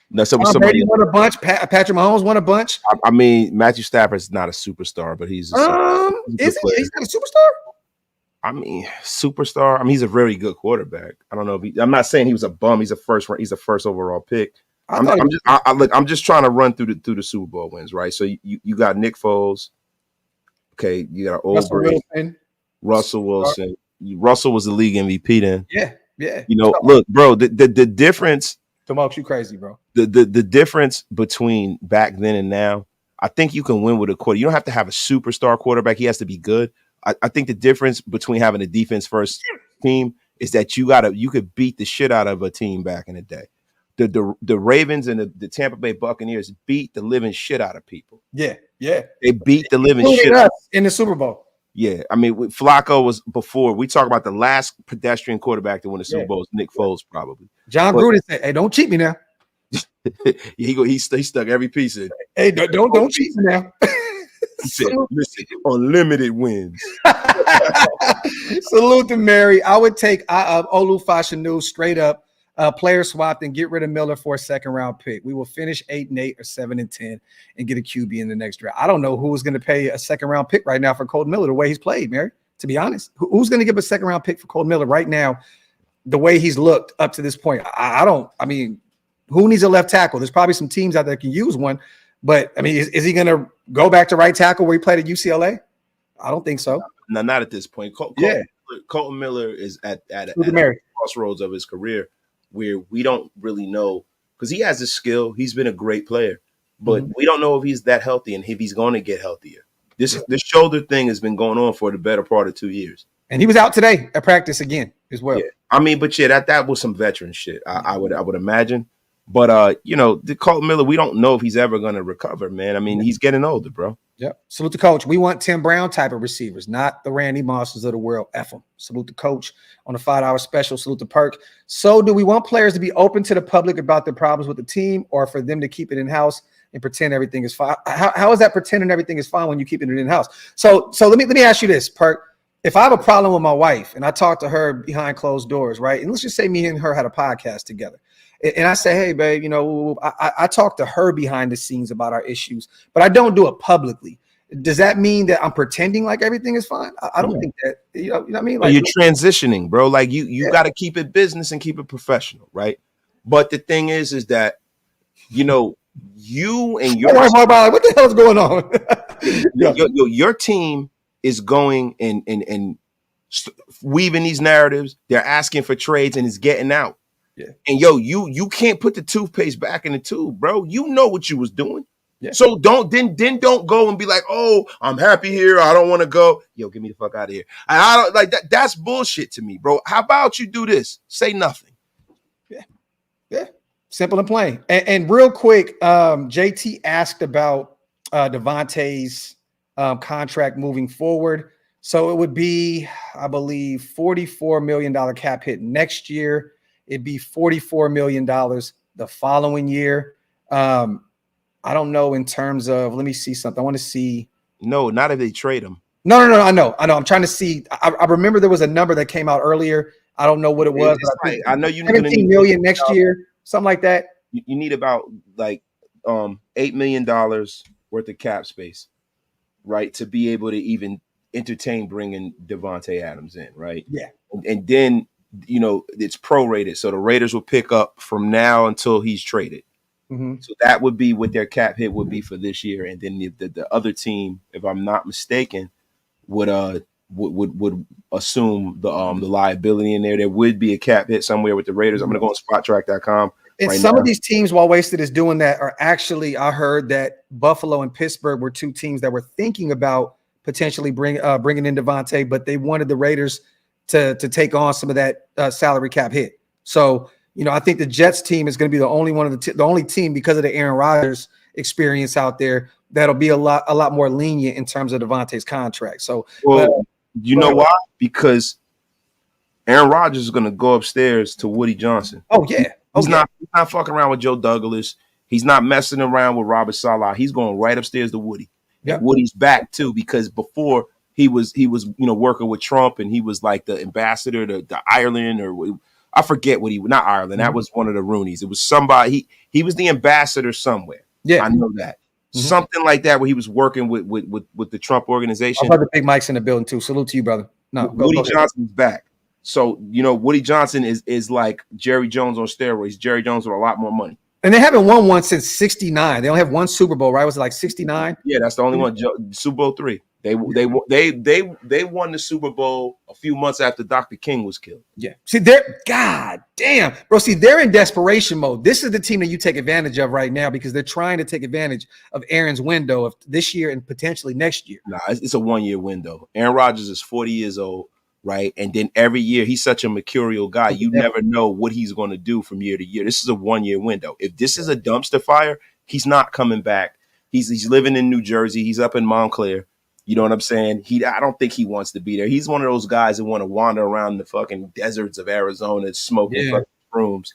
No, somebody won a bunch. Patrick Mahomes won a bunch. I mean, Matthew Stafford's not a superstar, but he's he's not a superstar. I mean, superstar. I mean, he's a very good quarterback. I don't know if I'm not saying he was a bum. He's a first overall pick. I'm just trying to run through the Super Bowl wins, right? So you got Nick Foles. Okay, you got Russell Wilson. Russell was the league MVP then. Yeah. You know, look, bro, the difference. Tomokes, you crazy, bro. The difference between back then and now, I think you can win with a quarter. You don't have to have a superstar quarterback. He has to be good. I think the difference between having a defense first team is that you could beat the shit out of a team back in the day. The Ravens and the Tampa Bay Buccaneers beat the living shit out of people. Yeah. They beat the living shit out in the Super Bowl. Yeah, I mean, Flacco was before. We talk about the last pedestrian quarterback to win the Super Bowl is Nick Foles, probably. John Gruden said, "Hey, don't cheat me now." he stuck every piece in. Hey, don't cheat me now. He said, "Listen, unlimited wins." Salute to Mary. I would take Olu Fashanu straight up. Player swapped and get rid of Miller for a second round pick. We will finish 8-8 or 7-10 and get a QB in the next draft. I don't know who's going to pay a second round pick right now for Colt Miller the way he's played, Mary. To be honest, who's going to give a second round pick for Colt Miller right now the way he's looked up to this point? I mean, who needs a left tackle? There's probably some teams out there that can use one, but I mean, is he going to go back to right tackle where he played at UCLA? I don't think so. No, not at this point. Colton Miller is at the crossroads of his career, where we don't really know, because he has the skill. He's been a great player, but we don't know if he's that healthy and if he's going to get healthier. This shoulder thing has been going on for the better part of 2 years. And he was out today at practice again as well. Yeah. I mean, but that was some veteran shit. I would imagine. But you know, the Colton Miller, we don't know if he's ever going to recover, man. I mean, he's getting older, bro. Yep. Salute the coach. We want Tim Brown type of receivers, not the Randy Mosses of the world. F them. Salute the coach on the $5 special. Salute the perk. So do we want players to be open to the public about the problems with the team, or for them to keep it in-house and pretend everything is fine? How is that pretending everything is fine when you keep it in-house? So let me ask you this, Perk. If I have a problem with my wife and I talk to her behind closed doors, right? And let's just say me and her had a podcast together. And I say, hey, babe, you know, I talk to her behind the scenes about our issues, but I don't do it publicly. Does that mean that I'm pretending like everything is fine? I don't think that, you know what I mean? Like, you're transitioning, bro. Like you got to keep it business and keep it professional, right? But the thing is that, you know, you and your what the hell is going on? your team is going and weaving these narratives. They're asking for trades and it's getting out. Yeah. And yo, you can't put the toothpaste back in the tube, bro. You know what you was doing. Yeah. So don't go and be like, oh, I'm happy here. I don't want to go. Yo, get me the fuck out of here. I don't like that. That's bullshit to me, bro. How about you do this? Say nothing. Yeah. Yeah. Simple and plain. And real quick, JT asked about Davante's contract moving forward. So it would be, I believe, $44 million cap hit next year. It'd be $44 million the following year. I don't know in terms of, let me see something. I want to see. No, not if they trade him. No. I know. I'm trying to see. I remember there was a number that came out earlier. I don't know what it was. But I know you 17 million next year, something like that. You need about like $8 million worth of cap space, right, to be able to even entertain bringing Devante Adams in, right? Yeah. And then, it's prorated. So the Raiders will pick up from now until he's traded. Mm-hmm. So that would be what their cap hit would be for this year. And then the other team, if I'm not mistaken, would assume the liability in there. There would be a cap hit somewhere with the Raiders. I'm going to go on spottrack.com. And some of these teams, while Wasted is doing that, are actually, I heard that Buffalo and Pittsburgh were two teams that were thinking about potentially bringing in Davante, but they wanted the Raiders to take on some of that salary cap hit. So, I think the Jets team is going to be the only one of the only team, because of the Aaron Rodgers experience out there, that'll be a lot more lenient in terms of Davante's contract. So, you know why? Because Aaron Rodgers is going to go upstairs to Woody Johnson. Oh yeah, he's not fucking around with Joe Douglas. He's not messing around with Robert Saleh. He's going right upstairs to Woody. Yep. Woody's back too, because before he was working with Trump, and he was like the ambassador to Ireland, or I forget what not Ireland. That was one of the Roonies. It was somebody. He was the ambassador somewhere. Yeah, I know that. Mm-hmm. Something like that, where he was working with the Trump organization. Brother Big Mike's in the building too. Salute to you, brother. No, Woody Johnson's back. So Woody Johnson is like Jerry Jones on steroids. Jerry Jones with a lot more money. And they haven't won one since '69. They only have one Super Bowl, right? Was it like '69? Yeah, that's the only one. Super Bowl III. They won the Super Bowl a few months after Dr. King was killed. Yeah. See, God damn, bro. See, they're in desperation mode. This is the team that you take advantage of right now, because they're trying to take advantage of Aaron's window of this year and potentially next year. Nah, it's a 1 year window. Aaron Rodgers is 40 years old, right? And then every year, he's such a mercurial guy. You never know what he's going to do from year to year. This is a 1 year window. If this is a dumpster fire, he's not coming back. He's living in New Jersey. He's up in Montclair. You know what I'm saying? I don't think he wants to be there. He's one of those guys that want to wander around the fucking deserts of Arizona smoking fucking shrooms.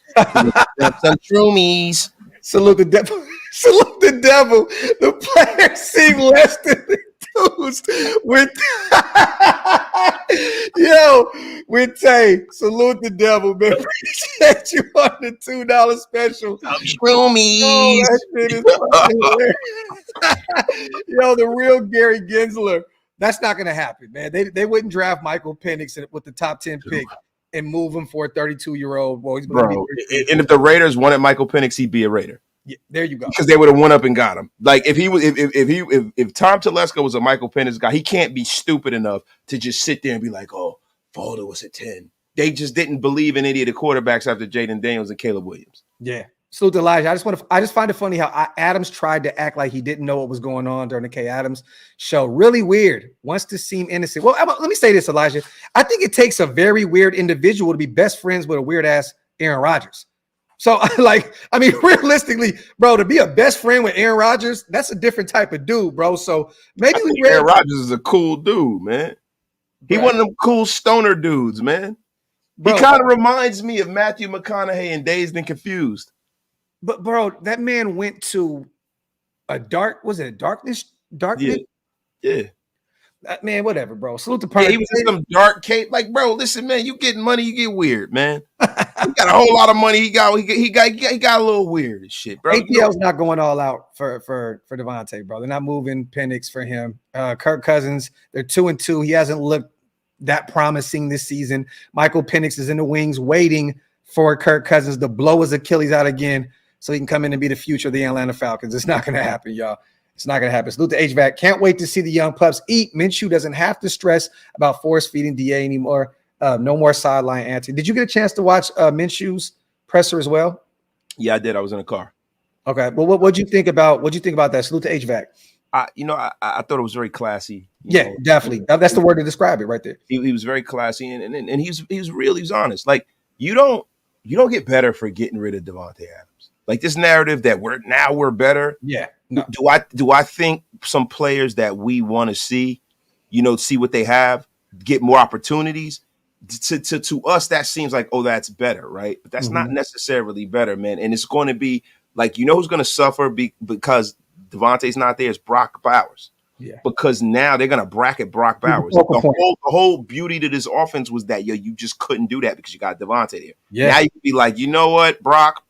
Some shroomies. Salute the devil. Salute the devil. The players seem less than the dudes. With Tay. Salute the devil, man. Appreciate you on the $2 special. Some shroomies. Oh, that shit is the real Gary Gensler. That's not going to happen, man. They wouldn't draft Michael Penix with the top 10 pick and move him for a 32-year-old. Well, bro. And if the Raiders wanted Michael Penix, he'd be a Raider. Yeah, there you go. Because they would have went up and got him. Like if Tom Telesco was a Michael Penix guy, he can't be stupid enough to just sit there and be like, "Oh, Folder was at 10." They just didn't believe in any of the quarterbacks after Jaden Daniels and Caleb Williams. Yeah. Salute to Elijah. I just find it funny how Adams tried to act like he didn't know what was going on during the K Adams show. Really weird. Wants to seem innocent. Well, let me say this, Elijah. I think it takes a very weird individual to be best friends with a weird ass Aaron Rodgers. So, realistically, bro, to be a best friend with Aaron Rodgers, that's a different type of dude, bro. So maybe Aaron Rodgers is a cool dude, man. He one of them cool stoner dudes, man. Bro, he kind of reminds me of Matthew McConaughey in Dazed and Confused. But bro, that man went to darkness? Yeah. Man, whatever, bro. Salute to he was in some dark cape. Like, bro, listen, man, you getting money, you get weird, man. He got a whole lot of money. He got a little weird and shit, bro. APL's not going all out for Davante, bro. They're not moving Penix for him. Kirk Cousins, they're 2-2. He hasn't looked that promising this season. Michael Penix is in the wings waiting for Kirk Cousins to blow his Achilles out again so he can come in and be the future of the Atlanta Falcons. It's not going to happen, y'all. It's not going to happen. Salute to HVAC. Can't wait to see the young pups eat. Minshew doesn't have to stress about force feeding DA anymore. No more sideline answer. Did you get a chance to watch Minshew's presser as well? Yeah, I did. I was in a car. Okay. Well, what'd you think about that? Salute to HVAC. I thought it was very classy. Yeah, definitely. That's the word to describe it right there. He was very classy and he was honest. Like you don't get better for getting rid of Devante Adams. Like this narrative that we're better. Yeah. No. Do I think some players that we want to see, see what they have, get more opportunities? To us, that seems like, oh, that's better, right? But that's not necessarily better, man. And it's going to be like, who's going to suffer because Davante's not there is Brock Bowers. Yeah. Because now they're going to bracket Brock Bowers. The whole beauty to this offense was that, you just couldn't do that because you got Davante there. Yeah. Now you can be like, you know what, Brock?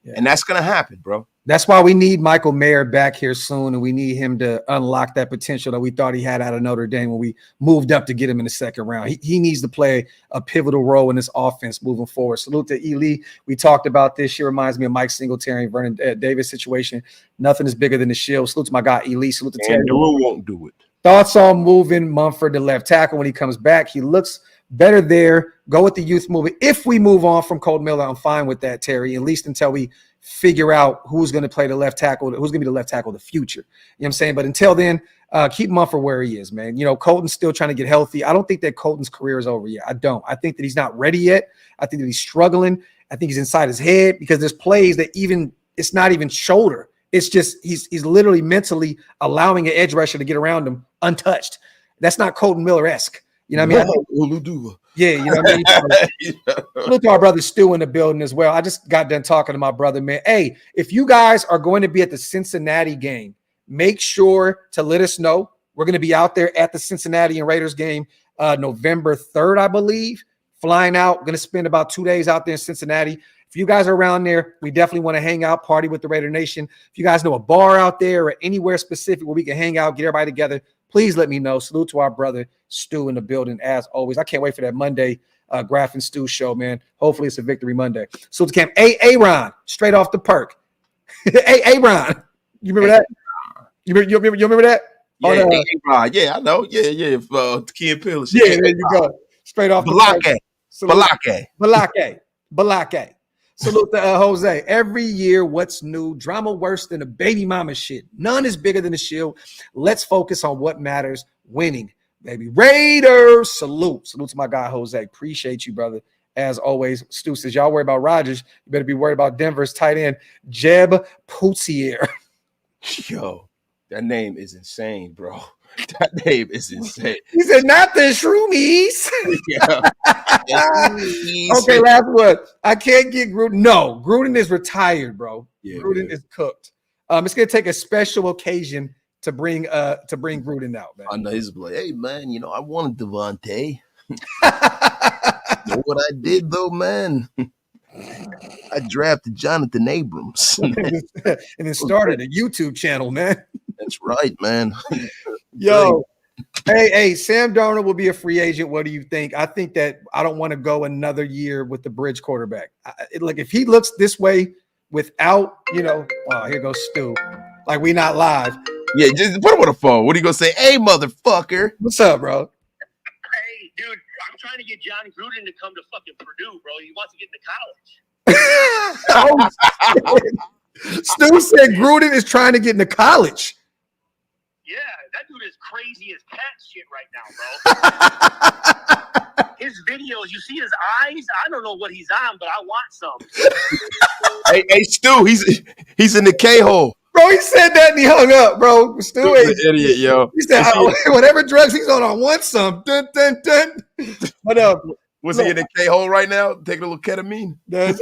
Yeah. And that's going to happen, bro. That's why we need Michael Mayer back here soon, and we need him to unlock that potential that we thought he had out of Notre Dame when we moved up to get him in the second round. He needs to play a pivotal role in this offense moving forward. Salute to Ely. We talked about this. She reminds me of Mike Singletary and Vernon Davis situation. Nothing is bigger than the shield. Salute to my guy Ely. Salute to Terry. Won't do it. Thoughts on moving Mumford to left tackle when he comes back? He looks better there. Go with the youth movement. If we move on from Colt Miller, I'm fine with that, Terry, at least until we figure out who's going to play the left tackle, who's going to be the left tackle of the future. You know what I'm saying? But until then, keep Mumford where he is, man. Colton's still trying to get healthy. I don't think that Colton's career is over yet. I don't. I think that he's not ready yet. I think that he's struggling. I think he's inside his head because there's plays that it's not even shoulder. It's just he's literally mentally allowing an edge rusher to get around him untouched. That's not Colton Miller-esque. You know what I mean? Yeah, you know what I mean? Look to our brother Stu in the building as well. I just got done talking to my brother, man. Hey, if you guys are going to be at the Cincinnati game, make sure to let us know. We're going to be out there at the Cincinnati and Raiders game November 3rd, I believe. Flying out. Going to spend about 2 days out there in Cincinnati. If you guys are around there, we definitely want to hang out, party with the Raider Nation. If you guys know a bar out there or anywhere specific where we can hang out, get everybody together, please let me know. Salute to our brother Stu in the building as always. I can't wait for that Monday Graphk and Stu show, man. Hopefully it's a victory Monday. Salute to Camp Aaron, straight off the perk. Aaron, you remember that? You remember that? Yeah, Aaron. Yeah, I know. Yeah. Key and Pills. Yeah, there you go. Straight off the perk. Balake. Salute to Jose. Every year, what's new? Drama worse than a baby mama shit. None is bigger than the shield. Let's focus on what matters. Winning, baby. Raiders. Salute to my guy Jose. Appreciate you, brother. As always, Stu says, y'all worry about Rodgers. You better be worried about Denver's tight end, Jeb Poutier. Yo, that name is insane, bro. That name is insane. He said, not the Shroomies. Okay, last one. I can't get Gruden. No, Gruden is retired, bro. Yeah, Gruden is cooked. It's gonna take a special occasion to bring Gruden out, man. I know he's like, hey man, I wanted Davante. You know what I did though, man? I drafted Jonathan Abrams. and then started a YouTube channel, man. That's right, man. Yo, hey, Sam Darnold will be a free agent. What do you think? I think that I don't want to go another year with the bridge quarterback. If he looks this way without, here goes Stu. Like we not live. Yeah, just put him on the phone. What are you gonna say? Hey, motherfucker. What's up, bro? Hey, dude, I'm trying to get John Gruden to come to fucking Purdue, bro. He wants to get into college. Stu said Gruden is trying to get into college. Yeah, that dude is crazy as cat shit right now, bro. His videos, you see his eyes? I don't know what he's on, but I want some. Hey, Stu, he's in the K-hole. Bro, he said that and he hung up, bro. Stu is an idiot, yo. He said, whatever drugs he's on, I want some. Dun, dun, dun. But was he in the K-hole right now? Taking a little ketamine? But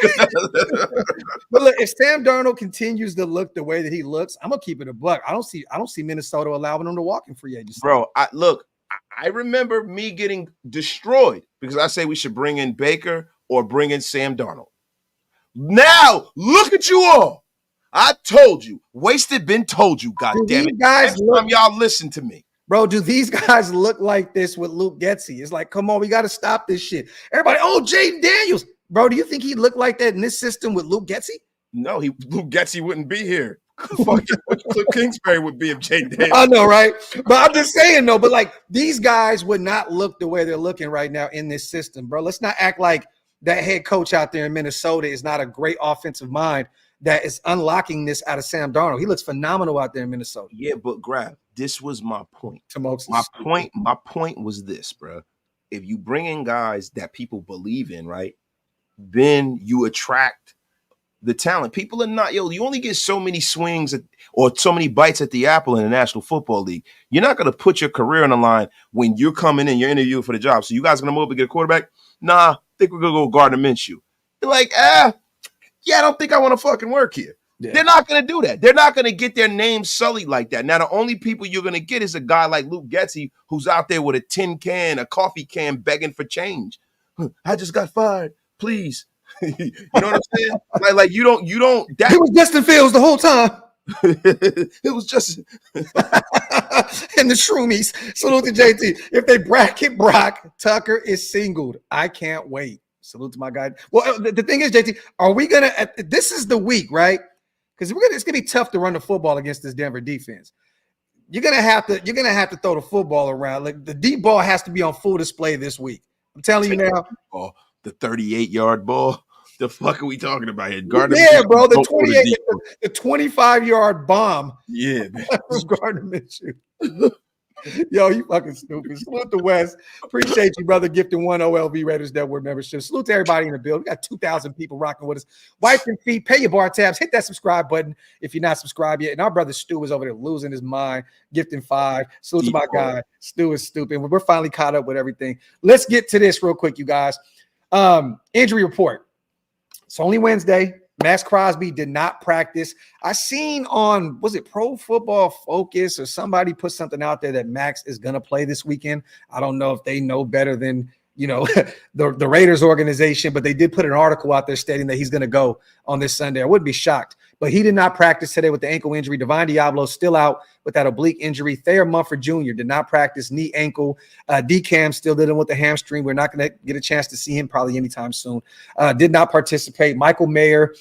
look, if Sam Darnold continues to look the way that he looks, I'm gonna keep it a buck. I don't see Minnesota allowing him to walk in free agency. Bro, I remember me getting destroyed because I say we should bring in Baker or bring in Sam Darnold. Now, look at you all. I told you. Wasted been told you, goddammit. Next time y'all listen to me. Bro, do these guys look like this with Luke Getsy? It's like, come on, we got to stop this shit. Everybody, Jaden Daniels. Bro, do you think he'd look like that in this system with Luke Getsy? No, Luke Getsy wouldn't be here. Cliff Kingsbury would be if Jaden Daniels. I know, right? But I'm just saying, but like these guys would not look the way they're looking right now in this system, bro. Let's not act like that head coach out there in Minnesota is not a great offensive mind that is unlocking this out of Sam Darnold. He looks phenomenal out there in Minnesota. Yeah, but Graphk, this was my point. My point was this, bro. If you bring in guys that people believe in, right, then you attract the talent. People are not, you only get so many swings or so many bites at the apple in the National Football League. You're not going to put your career on the line when you're coming in, you're interviewing for the job. So you guys going to move up and get a quarterback? Nah, I think we're going to go Gardner Minshew. You're like, yeah, I don't think I want to fucking work here. Yeah. They're not going to do that. They're not going to get their name sullied like that. Now, the only people you're going to get is a guy like Luke Getsy, who's out there with a tin can, a coffee can, begging for change. I just got fired. Please. You know what I'm saying? Like you don't. That it was Justin Fields the whole time. It was just and the Shroomies. Salute to JT. If they bracket Brock, Tucker is singled. I can't wait. Salute to my guy. Well, the thing is, JT, are we gonna? This is the week, right? Because it's gonna be tough to run the football against this Denver defense. You're gonna have to throw the football around. Like the deep ball has to be on full display this week. I'm telling you now. Oh, the 38-yard ball. The fuck are we talking about here? Gardner Minshew, bro. The 28, the 25-yard bomb. Yeah, man. From Gardner Minshew. Yo, you fucking stupid. Salute to Wes. Appreciate you, brother, gifting one OLV Raiders Network membership. Salute to everybody in the building. We got 2,000 people rocking with us. Wipe your feet, pay your bar tabs, hit that subscribe button if you're not subscribed yet. And our brother Stu is over there losing his mind, gifting 5. Salute to my guy. Stu is stupid. We're finally caught up with everything. Let's get to this real quick, you guys. Injury report. It's only Wednesday. Max Crosby did not practice. I seen on, was it Pro Football Focus or somebody put something out there that Max is going to play this weekend. I don't know if they know better than, the Raiders organization, but they did put an article out there stating that he's going to go on this Sunday. I wouldn't be shocked, but he did not practice today with the ankle injury. Devante Adams still out with that oblique injury. Thayer Munford Jr. did not practice, knee, ankle. D-Cam still dealing with the hamstring. We're not going to get a chance to see him probably anytime soon. Did not participate. Michael Mayer,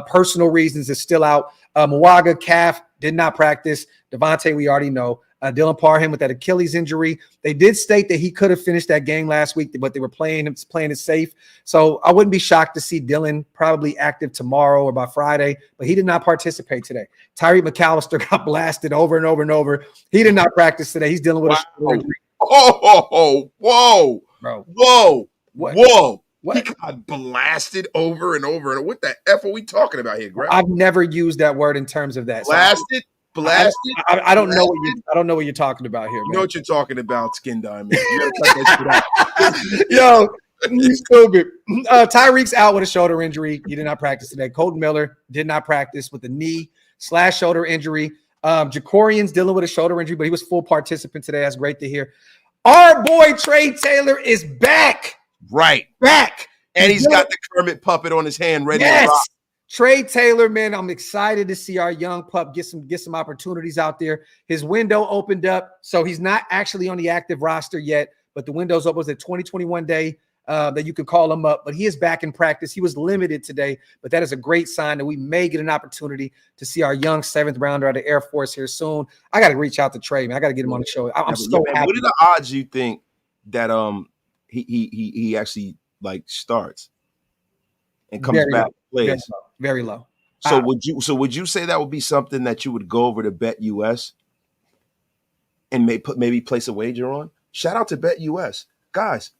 personal reasons, is still out. Mwaga, calf, did not practice. Davante, we already know. Dylan Parham with that Achilles injury. They did state that he could have finished that game last week, but they were playing it safe. So I wouldn't be shocked to see Dylan probably active tomorrow or by Friday, but he did not participate today. Tyreek McAllister got blasted over and over and over. He did not practice today. He's dealing with a shoulder injury. Whoa. Bro. Whoa. What? Whoa. What? He got blasted over and over. And what the F are we talking about here, Greg? I've never used that word in terms of that. Blasted? Blasted. I don't know what you're talking about here. You Man. know what you're talking about, Skin Diamond. You gotta cut that shit out. Yo, you stupid. Tyreek's out with a shoulder injury. He did not practice today. Colton Miller did not practice with a knee/shoulder injury. Jacorian's dealing with a shoulder injury, but he was full participant today. That's great to hear. Our boy Trey Taylor is back. Right. Back. And he's got the Kermit puppet on his hand ready to rock. Trey Taylor, man, I'm excited to see our young pup get some opportunities out there. His window opened up, so he's not actually on the active roster yet, but the window's open. It was a 2021 day that you could call him up, but he is back in practice. He was limited today, but that is a great sign that we may get an opportunity to see our young 7th rounder out of Air Force here soon. I got to reach out to Trey, man. I got to get him on the show. I'm so happy. What are the odds you think that he actually starts and comes back and plays? Very low. So would you say that would be something that you would go over to Bet US and maybe place a wager on? Shout out to Bet US. Guys,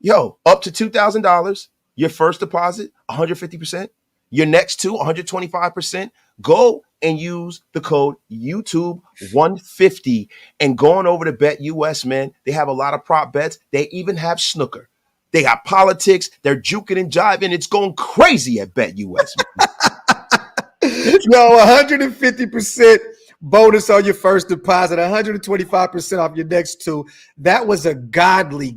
yo, up to $2,000, your first deposit, 150%, your next two, 125%. Go and use the code YouTube150 and going over to Bet US, man. They have a lot of prop bets. They even have snooker. They got politics. They're juking and jiving. It's going crazy at Bet US. Yo, 150% bonus on your first deposit, 125% off your next two. That was a godly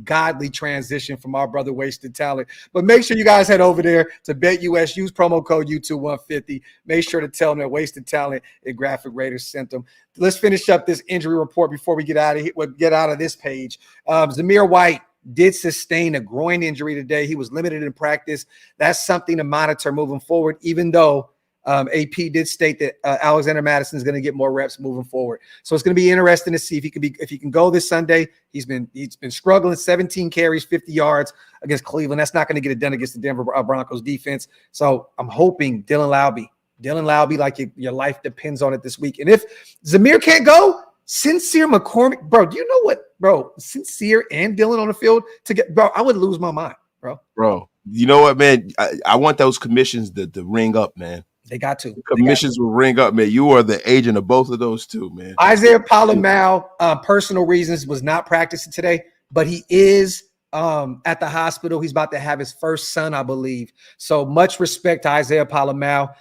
transition from our brother Wasted Talent. But make sure you guys head over there to Bet US. Use promo code YouTube150. Make sure to tell them that Wasted Talent and Graphk Raiders sent them. Let's finish up this injury report before we get out of this page. Zamir White did sustain a groin injury today. He was limited in practice. That's something to monitor moving forward, even though AP did state that Alexander Madison is going to get more reps moving forward. So it's going to be interesting to see if he can go this Sunday. He's been struggling, 17 carries, 50 yards against Cleveland. That's not going to get it done against the Denver Broncos defense. So I'm hoping Dylan Lowby, like your life depends on it this week. And if Zamir can't go, Sincere McCormick, bro, do you know what, bro? Sincere and Dylan on the field bro, I would lose my mind, bro. Bro, you know what, man? I want those commissions to ring up, man. They got to. Commissions will ring up, man. You are the agent of both of those two, man. Isaiah Palomau, personal reasons, was not practicing today, but he is at the hospital. He's about to have his first son, I believe. So much respect to Isaiah Palomau.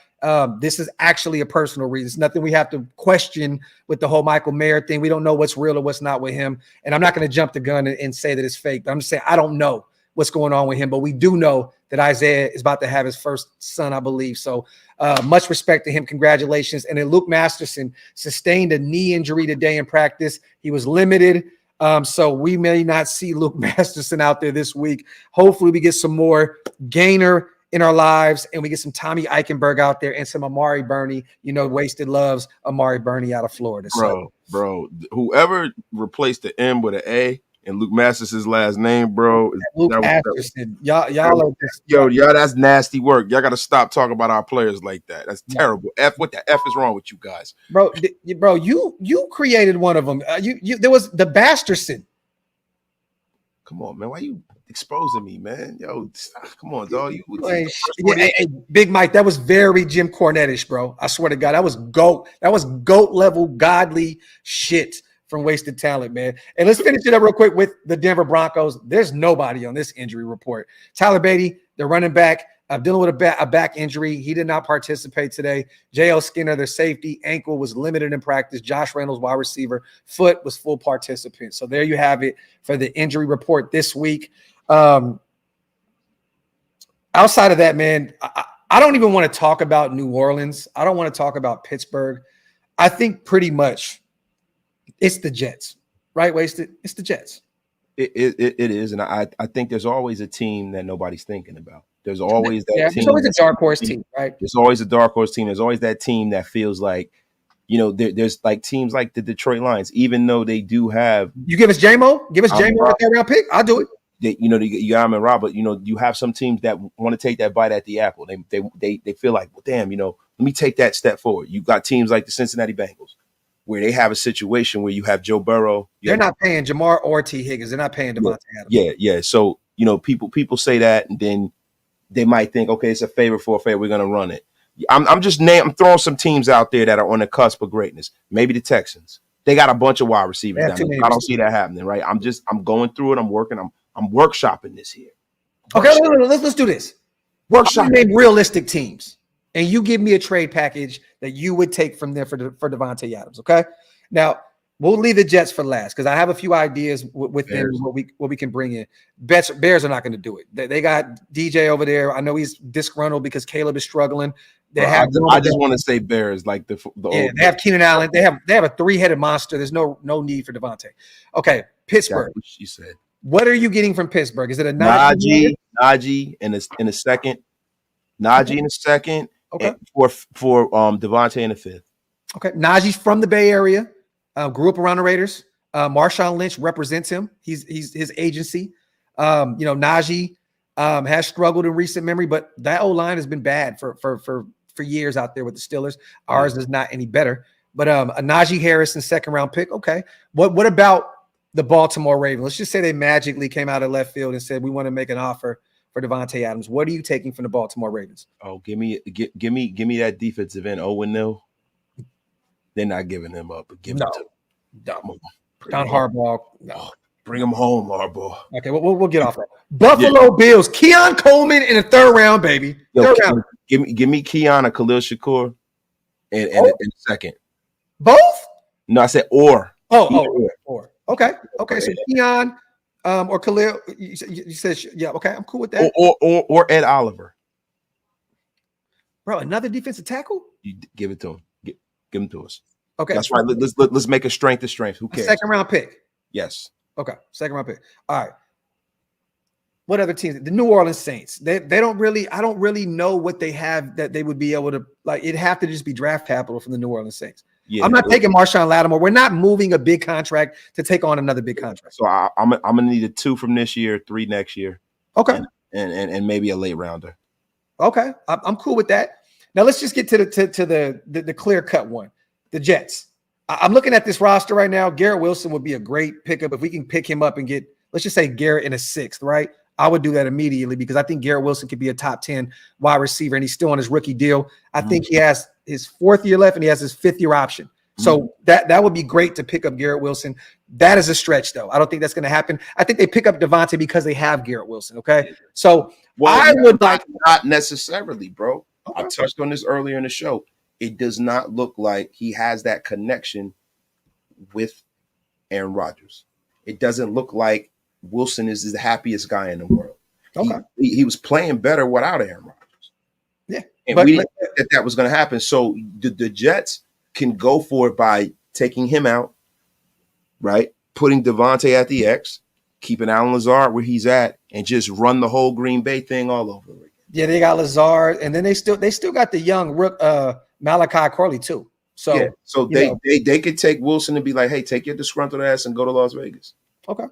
This is actually a personal reason. It's nothing we have to question with the whole Michael Mayer thing. We don't know what's real or what's not with him. And I'm not going to jump the gun and say that it's fake, but I'm just saying I don't know what's going on with him. But we do know that Isaiah is about to have his first son, I believe. So much respect to him. Congratulations. And then Luke Masterson sustained a knee injury today in practice. He was limited. So we may not see Luke Masterson out there this week. Hopefully we get some more Gainer in our lives, and we get some Tommy Eichenberg out there and some Amari Burney. You know, Wasted loves Amari Burney out of Florida. Bro, whoever replaced the M with an A and Luke Masterson's last name, bro. Luke Masterson. Y'all are just, y'all, that's nasty work. Y'all got to stop talking about our players like that. That's terrible. What the F is wrong with you guys? Bro, you created one of them. There was the Basterson. Come on, man. Why you exposing me, man? Yo, come on, dog. Big Mike, that was very Jim Cornette-ish, bro. I swear to God, that was GOAT. That was GOAT level godly shit from Wasted Talent, man. And let's finish it up real quick with the Denver Broncos. There's nobody on this injury report. Tyler Beatty, the running back, dealing with a back injury. He did not participate today. J.L. Skinner, their safety, ankle was limited in practice. Josh Reynolds, wide receiver, foot was full participant. So there you have it for the injury report this week. Outside of that, man, I don't even want to talk about New Orleans. I don't want to talk about Pittsburgh. I think pretty much it's the Jets, right, Wasted? It's the Jets. It is, and I think there's always a team that nobody's thinking about. There's always that team. There's always a dark horse team, right? There's always a dark horse team. There's always that team that feels like, you know, there's like teams like the Detroit Lions, even though they do have. You give us J-Mo? Give us J-Mo at that round pick? I'll do it. You got him and Robert. You know, you have some teams that want to take that bite at the apple. They feel like, well, damn, you know, let me take that step forward. You got teams like the Cincinnati Bengals, where they have a situation where you have Joe Burrow. They're not paying Jamar or T. Higgins. They're not paying Devante Adams. Yeah. So, you know, people say that, and then they might think, okay, it's a favor for a favor. We're gonna run it. I'm throwing some teams out there that are on the cusp of greatness. Maybe the Texans. They got a bunch of wide receivers down there. I don't see that happening, right? I'm going through it. I'm working. I'm workshopping this here. Okay, let's do this. Workshop. Name realistic teams, and you give me a trade package that you would take from there for Devante Adams. Okay. Now we'll leave the Jets for last because I have a few ideas with them what we can bring in. Bears are not going to do it. They got DJ over there. I know he's disgruntled because Caleb is struggling. I just want to say Bears like the old. They have Keenan Allen. They have a three-headed monster. There's no need for Devante. Okay, Pittsburgh. What she said. What are you getting from Pittsburgh? Is it a Najee in a second? Najee in a second. Okay. For Devante in the fifth. Okay. Najee's from the Bay Area. Grew up around the Raiders. Marshawn Lynch represents him. He's his agency. Najee has struggled in recent memory, but that O-line has been bad for years out there with the Steelers. Ours is not any better. But a Najee Harrison second round pick. Okay. What about the Baltimore Ravens? Let's just say they magically came out of left field and said, we want to make an offer for Davante Adams. What are you taking from the Baltimore Ravens? Oh, give me that defensive end, Owen Neal. They're not giving him up. But give it to Don Harbaugh. No. Bring him home, Harbaugh. Okay, we'll get off that. Buffalo Bills, Keon Coleman in the third round, baby. Third round. Give me Keon and Khalil Shakur in a second. Both? No, I said or. Or. Okay. So Keon or Khalil, you said yeah. Okay, I'm cool with that. Or Ed Oliver. Bro, another defensive tackle? You give it to him. Give him to us. Okay, that's right. Let's make a strength to strength. Who cares? Second round pick. Yes. Okay, second round pick. All right. What other teams? The New Orleans Saints. They don't really. I don't really know what they have that they would be able to like. It'd have to just be draft capital from the New Orleans Saints. Yeah, I'm not taking Marshawn Lattimore. We're not moving a big contract to take on another big contract. So I'm gonna need a 2 from this year, 3 next year. Okay, and maybe a late rounder. Okay, I'm cool with that. Now let's just get to the clear cut one. The Jets. I'm looking at this roster right now. Garrett Wilson would be a great pickup if we can pick him up and get, let's just say, Garrett in a 6th, right? I would do that immediately because I think Garrett Wilson could be a top 10 wide receiver, and he's still on his rookie deal. I think he has his 4th year left, and he has his 5th year option. So that would be great to pick up Garrett Wilson. That is a stretch, though. I don't think that's going to happen. I think they pick up Davante because they have Garrett Wilson. Okay, so I would like not necessarily, bro. Okay. I touched on this earlier in the show. It does not look like he has that connection with Aaron Rodgers. It doesn't look like Wilson is the happiest guy in the world. Okay, he was playing better without Aaron Rodgers. Yeah, and we didn't think that was going to happen. So the Jets can go for it by taking him out, right? Putting Davante at the X, keeping Allen Lazard where he's at, and just run the whole Green Bay thing all over again. Yeah, they got Lazard, and then they still got the young rook Malachi Corley too. So yeah, so they could take Wilson and be like, hey, take your disgruntled ass and go to Las Vegas. Okay.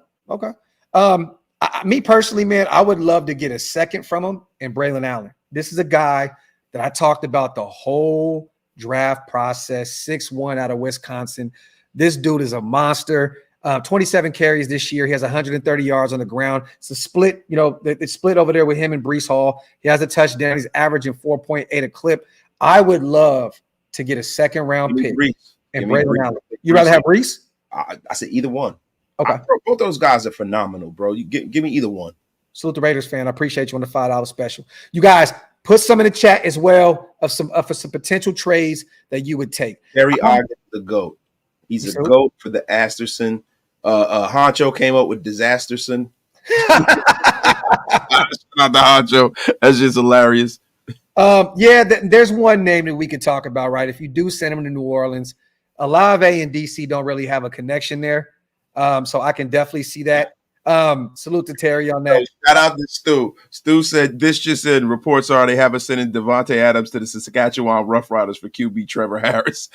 Me personally, man, I would love to get a 2nd from him and Braylon Allen. This is a guy that I talked about the whole draft process. 6'1" out of Wisconsin. This dude is a monster. 27 carries this year. He has 130 yards on the ground. It's a split, it's split over there with him and Breece Hall. He has a touchdown. He's averaging 4.8 a clip. I would love to get a 2nd round pick and Braylon Allen. You rather have Breece? I said either one. Okay. Both those guys are phenomenal, bro. You give me either one. Salute the Raiders fan. I appreciate you on the $5 special. You guys put some in the chat as well for some potential trades that you would take. Terry Ogden, the GOAT. He's a GOAT for the Asterson. Honcho came up with Disasterson. Not the Honcho. That's just hilarious. There's one name that we could talk about, right? If you do send him to New Orleans, Olave and DC don't really have a connection there. So I can definitely see that. Salute to Terry on that. Shout out to Stu. Stu said this just in. Reports are they have us sending Devante Adams to the Saskatchewan Roughriders for QB Trevor Harris.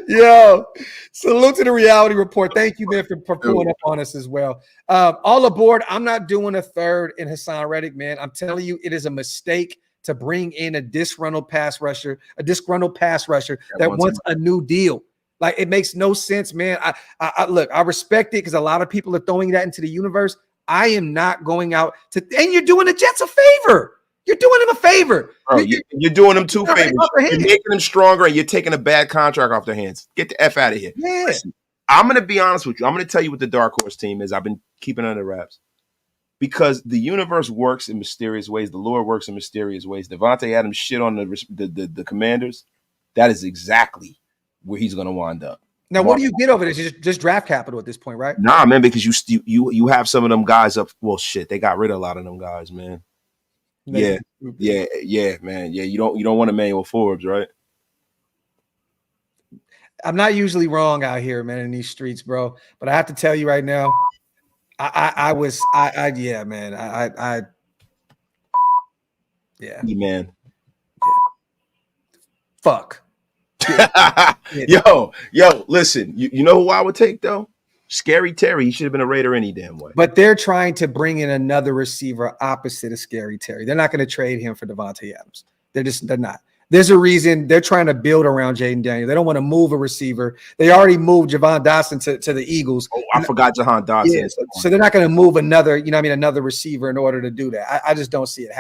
Yo, salute to the reality report. Thank you, man, for pulling up on us as well. All aboard. I'm not doing a 3rd in Hassan Reddick, man. I'm telling you, it is a mistake to bring in a disgruntled pass rusher that wants a new deal. Like, it makes no sense, man. I look, I respect it because a lot of people are throwing that into the universe. I am not going out and you're doing the Jets a favor. You're doing them a favor. Bro, you're doing them 2 favors. You're making them stronger and you're taking a bad contract off their hands. Get the F out of here. Yeah. Listen, I'm going to be honest with you. I'm going to tell you what the Darkhorse team is. I've been keeping under wraps. Because the universe works in mysterious ways. The Lord works in mysterious ways. Davante Adams shit on the Commanders. That is exactly where he's going to wind up. Now, what do you get over this? Just draft capital at this point, right? Nah, man, because you have some of them guys up. Well, shit, they got rid of a lot of them guys, man. Yeah, man. Yeah, you don't want Emmanuel Forbes, right? I'm not usually wrong out here, man, in these streets, bro. But I have to tell you right now, yeah, man. Yeah. Man. Fuck. Yo, listen, you know who I would take though? Scary Terry. He should have been a Raider any damn way. But they're trying to bring in another receiver opposite of Scary Terry. They're not going to trade him for Devante Adams. They're not. There's a reason they're trying to build around Jaden Daniels. They don't want to move a receiver. They already moved Javon Dotson to the Eagles. Oh, I forgot Javon Dotson. Yeah, so they're not going to move another receiver in order to do that. I just don't see it.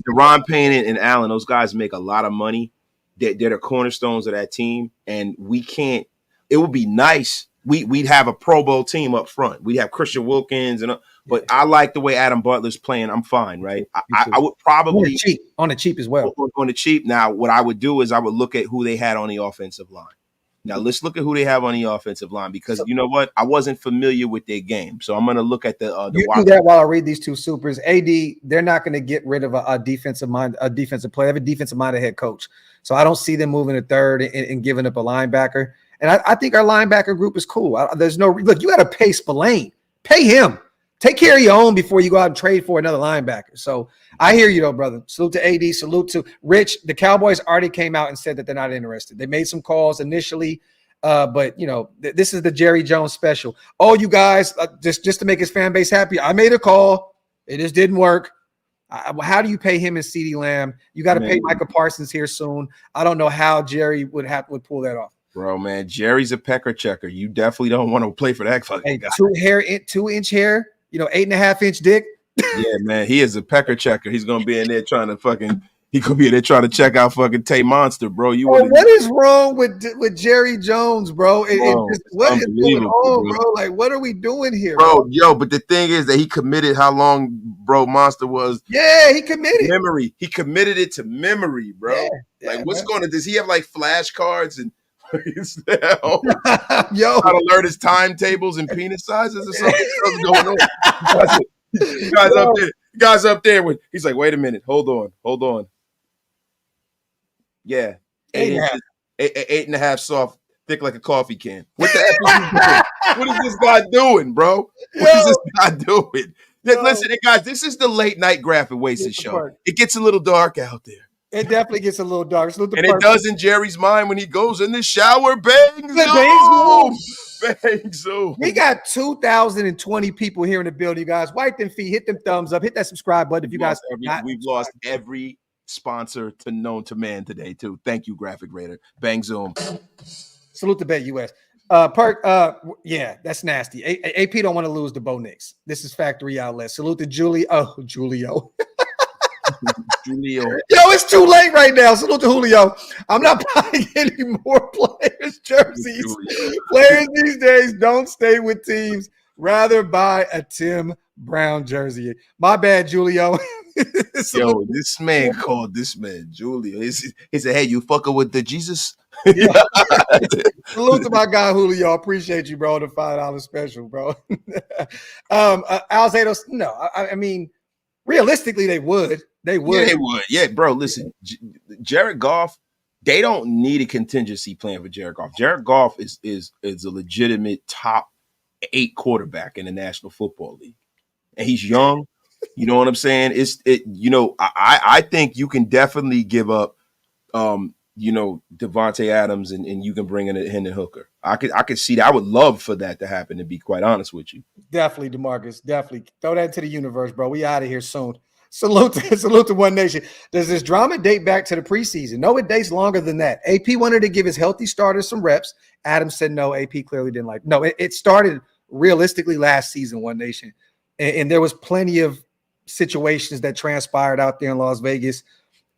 Deron Payne and Allen, those guys make a lot of money. They're the cornerstones of that team, and we can't. It would be nice. We'd have a Pro Bowl team up front. We'd have Christian Wilkins, but I like the way Adam Butler's playing. I'm fine, right? I would probably on the cheap as well. On the cheap. Now, what I would do is I would look at who they had on the offensive line. Now, let's look at who they have on the offensive line because you know what? I wasn't familiar with their game, so I'm going to look at the. You do that while I read these two supers. AD, they're not going to get rid of a defensive player. They have a defensive-minded head coach, so I don't see them moving to 3rd and giving up a linebacker. And I think our linebacker group is cool. There's no look. You got to pay Spillane. Pay him. take care of your own before you go out and trade for another linebacker. So I hear you though, brother. Salute to AD, salute to Rich. The Cowboys already came out and said that they're not interested. They made some calls initially, but this is the Jerry Jones special. Oh, you guys, just to make his fan base happy, I made a call. It just didn't work. How do you pay him and CeeDee Lamb? You got to pay Micah Parsons here soon. I don't know how Jerry would pull that off. Bro, man, Jerry's a pecker checker. You definitely don't want to play for that fucking guy. 2-inch hair, 8.5-inch dick. Yeah, man, he is a pecker checker. He's gonna be in there trying to check out fucking Tay Monster, bro. What is wrong with Jerry Jones, bro? What is going on, bro? Like, what are we doing here, bro? But the thing is that he committed how long, bro? Monster was. Yeah, he committed memory. He committed it to memory, bro. Does he have like flashcards and? Yo, try to learn his timetables and penis sizes or something. What's going on? Guys up there with. He's like, wait a minute, hold on. Yeah, 8.5 soft, thick like a coffee can. What the F is he doing? What is this guy doing, bro? What is this guy doing? Listen, guys, this is the late night Graphk Wasted show. It gets a little dark out there. It definitely gets a little dark. And it does in Jerry's mind when he goes in the shower. Bang zoom. We got 2,020 people here in the building, you guys. Wipe them feet, hit them thumbs up, hit that subscribe button. If you guys we've lost every sponsor known to man today, too. Thank you, Graphic Raider. Bang zoom. Salute to Bet US. Yeah, that's nasty. AP don't want to lose to Bo Nix. This is Factory Outlet. Salute to Julio. Julio. Yo, it's too late right now. Salute to Julio. I'm not buying any more players' jerseys. Players these days don't stay with teams. Rather buy a Tim Brown jersey. My bad, Julio. Yo, this man called this man Julio. He said, hey, you fucking with the Jesus? Yeah. Salute to my guy Julio. Appreciate you, bro. The $5 special, bro. Alzados, no. I mean, realistically, they would. They would. Yeah, they would. Yeah, bro, listen. Jared Goff, they don't need a contingency plan for Jared Goff. Jared Goff is a legitimate top 8 quarterback in the National Football League. And he's young. You know what I'm saying? I think you can definitely give up Devante Adams and you can bring in a Hendon Hooker. I could see that. I would love for that to happen, to be quite honest with you. Definitely, DeMarcus. Definitely. Throw that into the universe, bro. We out of here soon. Salute to One Nation. Does this drama date back to the preseason? No, it dates longer than that. AP wanted to give his healthy starters some reps. Adams said no. AP clearly didn't like. No, it started realistically last season, One Nation. And there was plenty of situations that transpired out there in Las Vegas.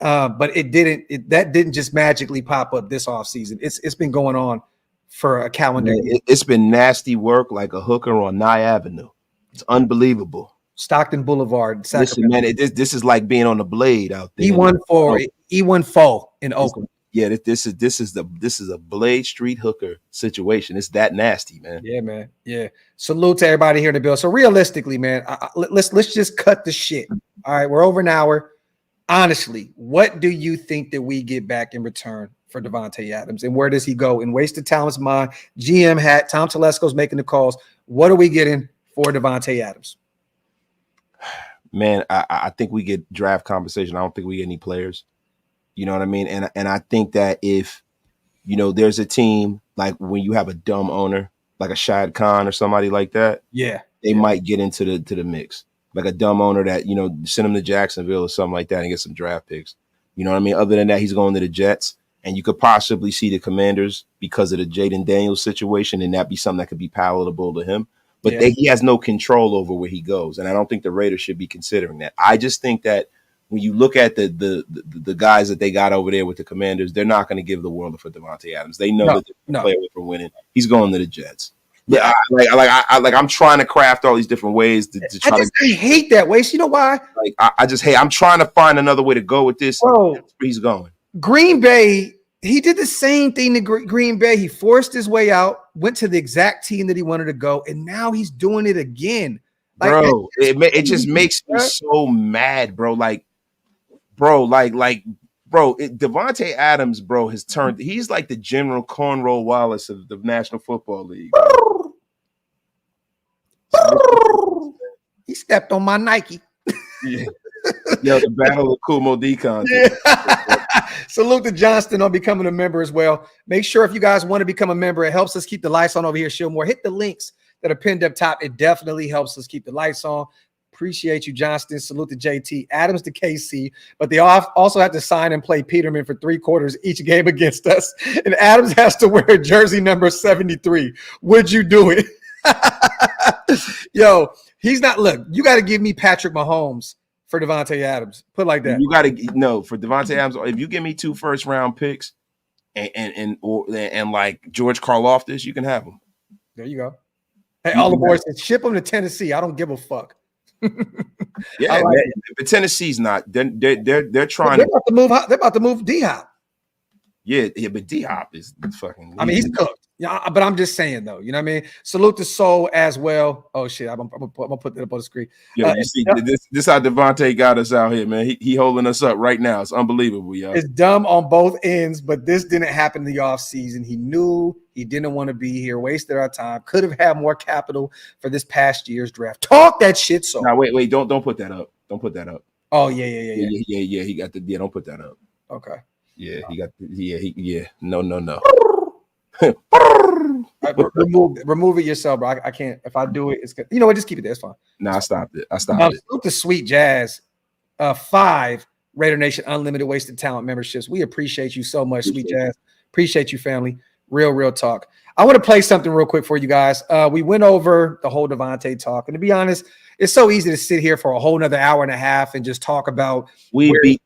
But that didn't just magically pop up this offseason. It's been going on for a calendar year. It's been nasty work like a hooker on Nye Avenue. It's unbelievable. Stockton Boulevard. Listen, man, this is like being on the blade out there. E1 in Oakland. Yeah, this is a Blade Street hooker situation. It's that nasty, man. Yeah, man. Yeah. Salute to everybody here in the bill. So realistically, man, let's just cut the shit. All right, we're over an hour. Honestly, what do you think that we get back in return for Davante Adams, and where does he go? In wasted talent's mind, GM hat. Tom Telesco's making the calls. What are we getting for Davante Adams? Man, I think we get draft compensation. I don't think we get any players. You know what I mean? And I think that if, there's a team, like when you have a dumb owner, like a Shad Khan or somebody like that, they might get into the mix. Like a dumb owner that, send him to Jacksonville or something like that and get some draft picks. You know what I mean? Other than that, he's going to the Jets. And you could possibly see the Commanders because of the Jaden Daniels situation, and that be something that could be palatable to him. But he has no control over where he goes, and I don't think the Raiders should be considering that. I just think that when you look at the guys that they got over there with the Commanders, they're not going to give the world for Davante Adams. They know that they're play away from winning. He's going to the Jets. Yeah, I'm trying to craft all these different ways to try I hate that way. So you know why? I'm trying to find another way to go with this. Bro, he's going. Green Bay. He did the same thing to Green Bay. He forced his way out, went to the exact team that he wanted to go, and now he's doing it again. Bro, it just makes me so mad, bro. Davante Adams, bro, has turned. He's like the General Cornrow Wallace of the National Football League. stepped on my Nike. Yeah. Yo, the battle of Kumo Decon. Yeah. Salute to Johnston on becoming a member as well. Make sure if you guys want to become a member, it helps us keep the lights on over here. Shillmore, hit the links that are pinned up top. It definitely helps us keep the lights on. Appreciate you, Johnston. Salute to JT. Adams to KC. But they also have to sign and play Peterman for 3 quarters each game against us. And Adams has to wear jersey number 73. Would you do it? Yo, he's not. Look, you got to give me Patrick Mahomes for Davante Adams. Put it like that. You got to no for Davante Adams. If you give me 2 first-round picks and like George Karlaftis, you can have them. There you go. Hey, all the boys said ship them to Tennessee. I don't give a fuck. Yeah, like but Tennessee's not. They're trying. They're about to move. They're about to move D-Hop. Yeah, but D-Hop is fucking. I mean, he's cooked. Yeah, but I'm just saying though. You know what I mean? Salute to Soul as well. Oh shit, I'm gonna put that up on the screen. Yo, you see, this how Devante got us out here, man. He holding us up right now. It's unbelievable, y'all. It's dumb on both ends, but this didn't happen in the offseason. He knew he didn't want to be here, wasted our time. Could have had more capital for this past year's draft. Talk that shit, so. Now wait, don't put that up. Don't put that up. Oh yeah. He got the Don't put that up. Okay. Yeah, he got the No. Remove it yourself, bro. I can't. If I do it, it's good. You know what? Just keep it there. It's fine. No, I stopped it. Salute to Sweet Jazz. 5 Raider Nation Unlimited Wasted Talent memberships. We appreciate you so much, Sweet Jazz. Appreciate you, family. Real talk. I want to play something real quick for you guys. We went over the whole Davante talk, and to be honest, it's so easy to sit here for a whole nother hour and a half and just talk about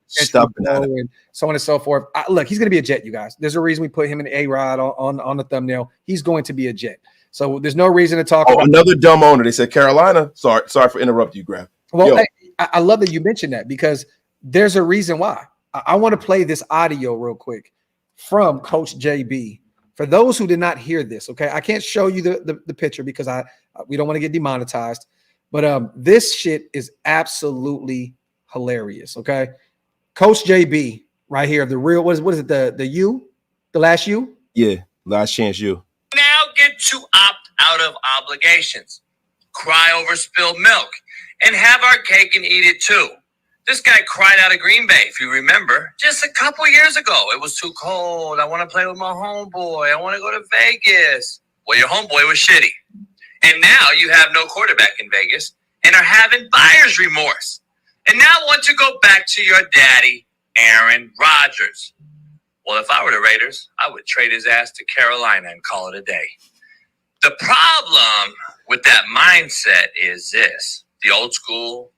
stuff and so on and so forth. Look, he's going to be a Jet, you guys. There's a reason we put him in A-Rod on the thumbnail. He's going to be a Jet. So there's no reason to talk about another dumb owner. They said Carolina. Sorry for interrupting you, Graphk. Well, I love that you mentioned that because there's a reason why. I want to play this audio real quick from Coach JB. For those who did not hear this, okay, I can't show you the picture because we don't want to get demonetized. But this shit is absolutely hilarious. Okay, Coach JB right here, the real what is it? The last U? Yeah, last chance U. Now get to opt out of obligations, cry over spilled milk, and have our cake and eat it too. This guy cried out of Green Bay, if you remember, just a couple years ago. It was too cold. I want to play with my homeboy. I want to go to Vegas. Well, your homeboy was shitty. And now you have no quarterback in Vegas and are having buyer's remorse. And now want to go back to your daddy, Aaron Rodgers. Well, if I were the Raiders, I would trade his ass to Carolina and call it a day. The problem with that mindset is this. The old school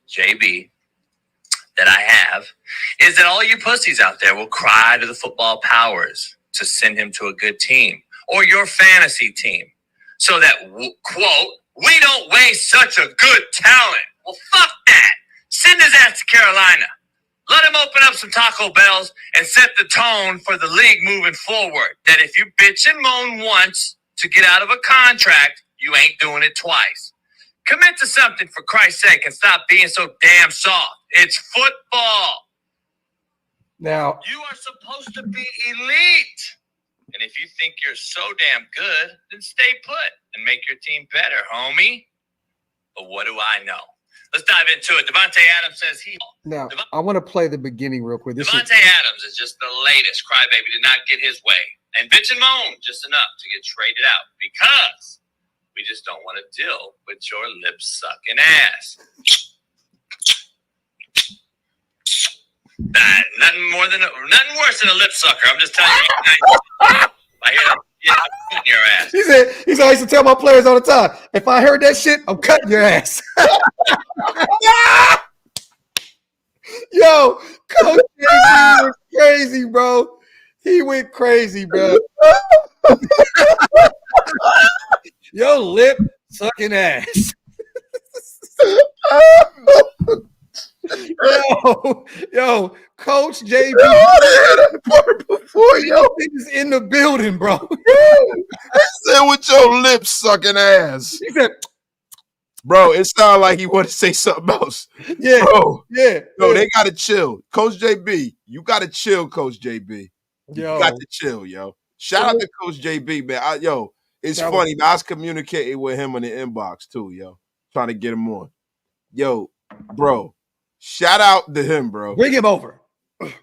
JB that I have is that all you pussies out there will cry to the football powers to send him to a good team or your fantasy team so that, quote, we don't waste such a good talent. Well, fuck that. Send his ass to Carolina. Let him open up some Taco Bells and set the tone for the league moving forward. That if you bitch and moan once to get out of a contract, you ain't doing it twice. Commit to something for Christ's sake and stop being so damn soft. It's football. Now, you are supposed to be elite. And if you think you're so damn good, then stay put and make your team better, homie. But what do I know? Let's dive into it. Davante Adams says Now, I want to play the beginning real quick. Davante Adams is just the latest crybaby to not get his way. And bitch and moan just enough to get traded out because we just don't want to deal with your lip-sucking ass. Nothing worse than a lip sucker. I'm just telling you. I hear that. Yeah, I'm cutting your ass. He used to tell my players all the time, if I heard that shit, I'm cutting your ass. Yo, Coach JB went crazy, bro. He went crazy, bro. Yo, lip sucking ass. Yo, Coach JB. Yo, is in the building, bro. I said with your lips sucking ass. He said, bro, it sounded like he wanted to say something else. Yeah, bro. Yeah. No, they gotta chill. Coach JB, you gotta chill, Coach JB. You got to chill, yo. Shout out to Coach JB, man. It's funny. I was communicating with him in the inbox too, yo. trying to get him on. Yo, bro, shout out to him, bro. Bring him over.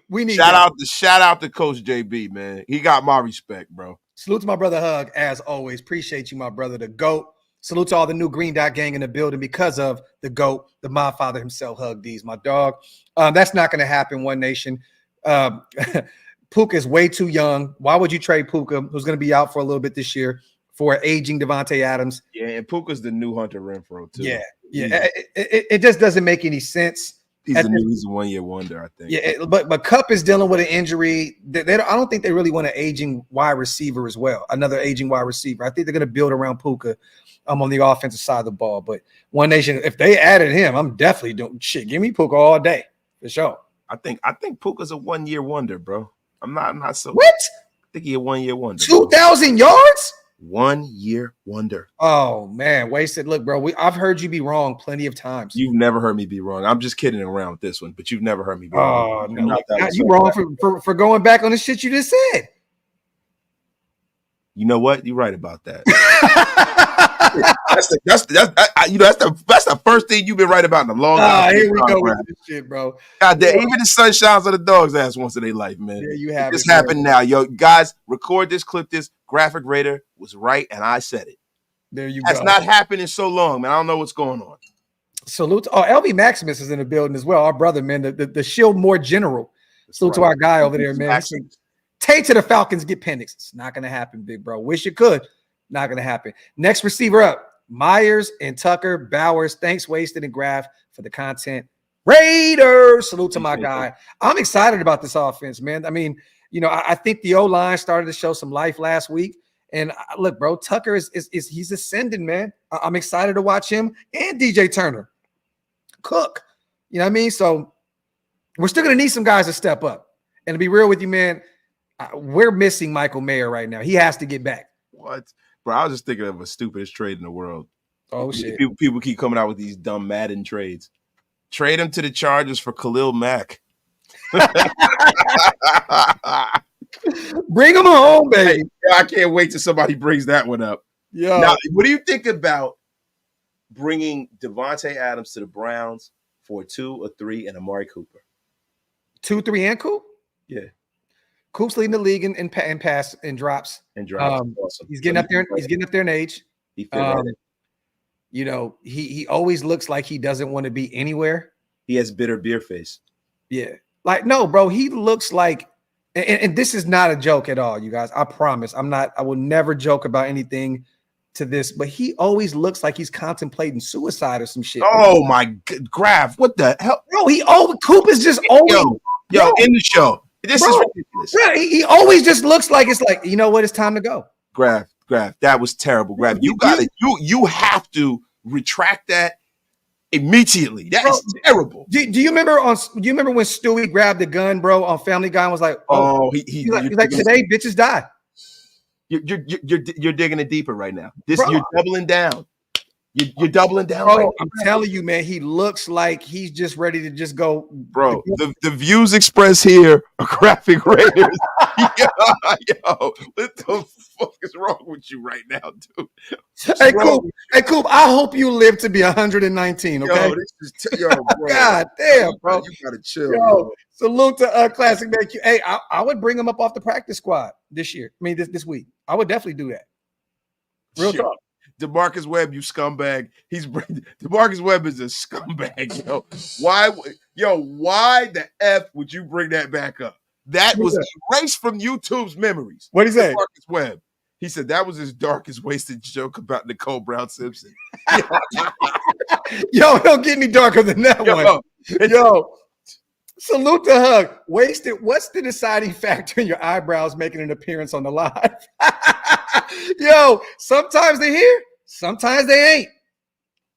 We need shout out to Coach JB, man. He got my respect, bro. Salute to my brother Hug, as always. Appreciate you, my brother, the GOAT. Salute to all the new Green Dot gang in the building because of the GOAT, the Mod Father himself, Hug D's, my dog. That's not going to happen, One Nation. Puka is way too young. Why would you trade Puka, who's going to be out for a little bit this year, for aging Devante Adams? Yeah, and Puka's the new Hunter Renfrow, too. Yeah. It just doesn't make any sense. He's a 1-year wonder, I think. Yeah, but Kupp is dealing with an injury. I don't think they really want an aging wide receiver as well. Another aging wide receiver. I think they're going to build around Puka on the offensive side of the ball. But One Nation, if they added him, I'm definitely doing shit. Give me Puka all day for sure. I think Puka's a 1-year wonder, bro. I'm not so. What? I think he's a 1-year wonder. 2,000 yards? 1-year wonder. Oh man, wasted. Look, bro, I've heard you be wrong plenty of times. You've never heard me be wrong. I'm just kidding around with this one, but you've never heard me be wrong. Oh no, you wrong for going back on the shit you just said. You know what? You're right about that. that's the first thing you've been right about in a long time. Here we go with this shit, bro. God damn, even the sun shines on the dog's ass once in their life, man. Yeah, you have this happened now, yo. Guys, record this, clip this. Graphk Raider was right, and I said it. There you go. That's not happened in so long, man. I don't know what's going on. Salute. LB Maximus is in the building as well. Our brother, man, the Shield more general. Salute to our guy over there, man. Take to the Falcons, get Penix. It's not going to happen, big bro. Wish it could. Not going to happen. Next receiver up, Myers and Tucker, Bowers. Thanks, Wasted and Graphk, for the content. Raiders. Salute to my guy. I'm excited about this offense, man. I mean, I think the O-line started to show some life last week. And look, bro, Tucker is he's ascending, man. I'm excited to watch him and DJ Turner cook. You know what I mean? So we're still going to need some guys to step up. And to be real with you, man, we're missing Michael Mayer right now. He has to get back. What? Bro, I was just thinking of the stupidest trade in the world. Oh, shit. People keep coming out with these dumb Madden trades. Trade him to the Chargers for Khalil Mack. Bring him home, baby. I can't wait till somebody brings that one up. Yeah. Now, what do you think about bringing Devante Adams to the Browns for 2 or 3 and Amari Cooper? 2, 3, and Coop? Yeah. Coop's leading the league in pass and drops. Awesome. He's getting up there. He's getting up there in age. He he always looks like he doesn't want to be anywhere. He has bitter beer face. Yeah. Like, no, bro, he looks like, and this is not a joke at all, you guys. I promise. I will never joke about anything to this, but he always looks like he's contemplating suicide or some shit. Oh my God, Graphk, what the hell? Bro, Coop is just always yo, in the show. This is ridiculous. Bro, he always just looks like it's like, you know what, it's time to go. Graphk, that was terrible. Graphk, you have to retract that immediately. That is terrible. Do you remember when Stewie grabbed the gun, bro, on Family Guy and was like, he's like today bitches die. You're digging it deeper right now. You're doubling down. You're doubling down. Bro, I'm telling you, man, he looks like he's just ready to just go. Bro, the views expressed here are Graphk Raiders. Yo, what the fuck is wrong with you right now, dude? Hey, Coop, I hope you live to be 119, okay? Yo, this is bro. God damn, bro. You gotta chill. Yo, salute to Classic Man. Hey, I would bring him up off the practice squad this year. I mean, this week. I would definitely do that. Real talk. DeMarcus Webb, you scumbag. DeMarcus Webb is a scumbag, yo. Why the F would you bring that back up? That was erased from YouTube's memories. What'd he say? DeMarcus Webb. He said that was his darkest wasted joke about Nicole Brown Simpson. Yo, don't get any darker than that one. Yo, salute to Hug. Wasted. What's the deciding factor in your eyebrows making an appearance on the live? Yo, sometimes they're here, sometimes they ain't.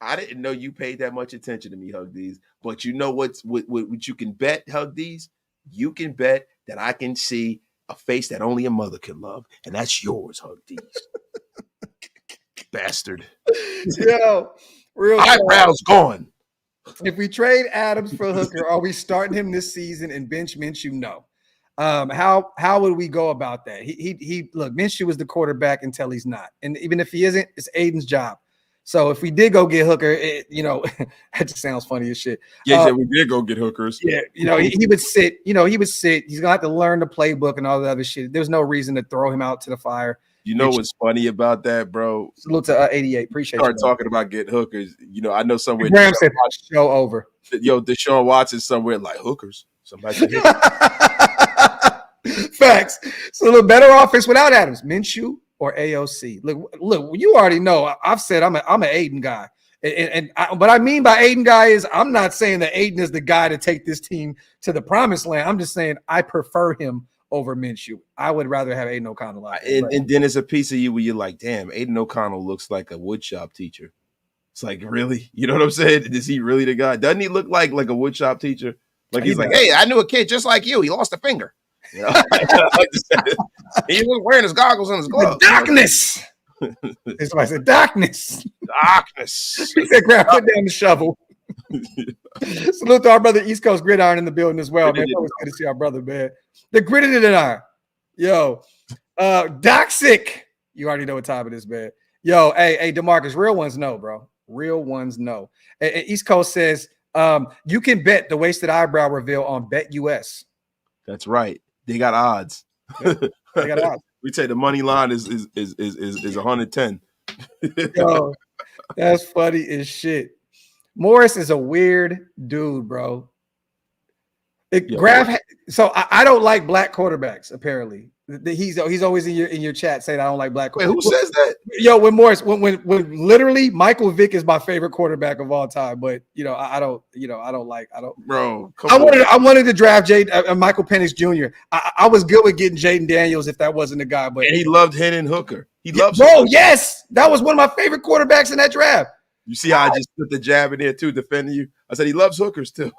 I didn't know you paid that much attention to me, Hug D's. But you know what you can bet, Hug D's? You can bet that I can see a face that only a mother can love, and that's yours, Hug D's. Bastard. Yo, real eyebrows gone. If we trade Adams for Hooker, are we starting him this season and bench Minshew? No. How would we go about that? He look, Minshew is the quarterback until he's not. And even if he isn't, it's Aiden's job. So if we did go get Hooker, that just sounds funny as shit. Yeah, we did go get hookers. Yeah, he would sit. He would sit. He's gonna have to learn the playbook and all the other shit. There's no reason to throw him out to the fire. You know what's funny about that, bro? Salute to 88. Appreciate Start you. talking about getting hookers. I know somewhere. Graham said show over. Deshaun Watson somewhere like hookers. Somebody said Facts. So a little better offense without Adams, Minshew or AOC. Look. You already know. I've said I'm an Aiden guy, what I mean by Aiden guy is I'm not saying that Aiden is the guy to take this team to the promised land. I'm just saying I prefer him over Minshew. I would rather have Aiden O'Connell. And then it's a piece of you where you're like, damn, Aiden O'Connell looks like a woodshop teacher. It's like, really? You know what I'm saying? Is he really the guy? Doesn't he look like a woodshop teacher? Like he's like, hey, I knew a kid just like you. He lost a finger. He was wearing his goggles and his gloves. Darkness. Somebody said darkness. Darkness. He said, "Grab, put down the shovel." Salute to our brother East Coast Gridiron in the building as well, man. Always good to see our brother, man. The Gritted and Iron. Yo, Doxic. You already know what time it is, man. Yo, hey, DeMarcus, real ones know, bro. Real ones know. And East Coast says, you can bet the wasted eyebrow reveal on BetUS. That's right. They got odds. Yeah, they got odds. We say the money line is 110. Yo, that's funny as shit. Morris is a weird dude, bro. Graphk. So I don't like black quarterbacks. Apparently, he's always in your chat saying I don't like black quarterbacks. Wait, who says that? Yo, when literally Michael Vick is my favorite quarterback of all time, but I don't. Bro, I wanted to draft Michael Penix Jr. I was good with getting Jaden Daniels if that wasn't the guy, but and he loved Hendon Hooker. He loves. Bro, yes, that was one of my favorite quarterbacks in that draft. You see how I just put the jab in there too, defending you. I said he loves hookers too.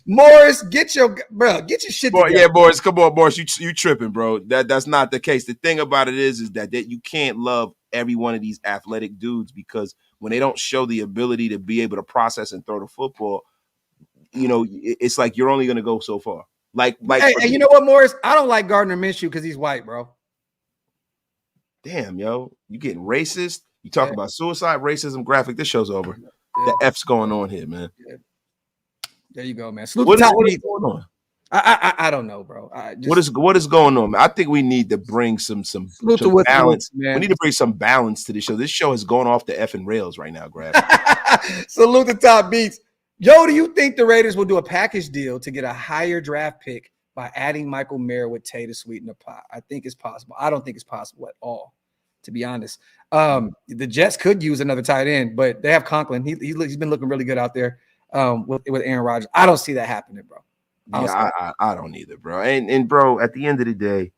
Morris, get your shit together. Yeah, Morris, come on, Morris, you tripping, bro. That's not the case. The thing about it is that you can't love every one of these athletic dudes because when they don't show the ability to be able to process and throw the football, it's like you're only going to go so far. Like, hey, you know what, Morris? I don't like Gardner Minshew because he's white, bro. Damn, yo, you getting racist? You talk about suicide, racism, Graphk. This show's over. Yeah. The F's going on here, man. Yeah. There you go, man. What is going on? I don't know, bro. What is going on, man? I think we need to bring some balance. We need to bring some balance to this show. This show is going off the effing rails right now, Graphk. Salute the top beats. Yo, do you think the Raiders will do a package deal to get a higher draft pick by adding Michael Mayer with Tay to sweeten the pot? I think it's possible. I don't think it's possible at all, to be honest. The Jets could use another tight end, but they have Conklin. He's been looking really good out there with Aaron Rodgers. I don't see that happening, bro. I don't either, bro. And bro, at the end of the day,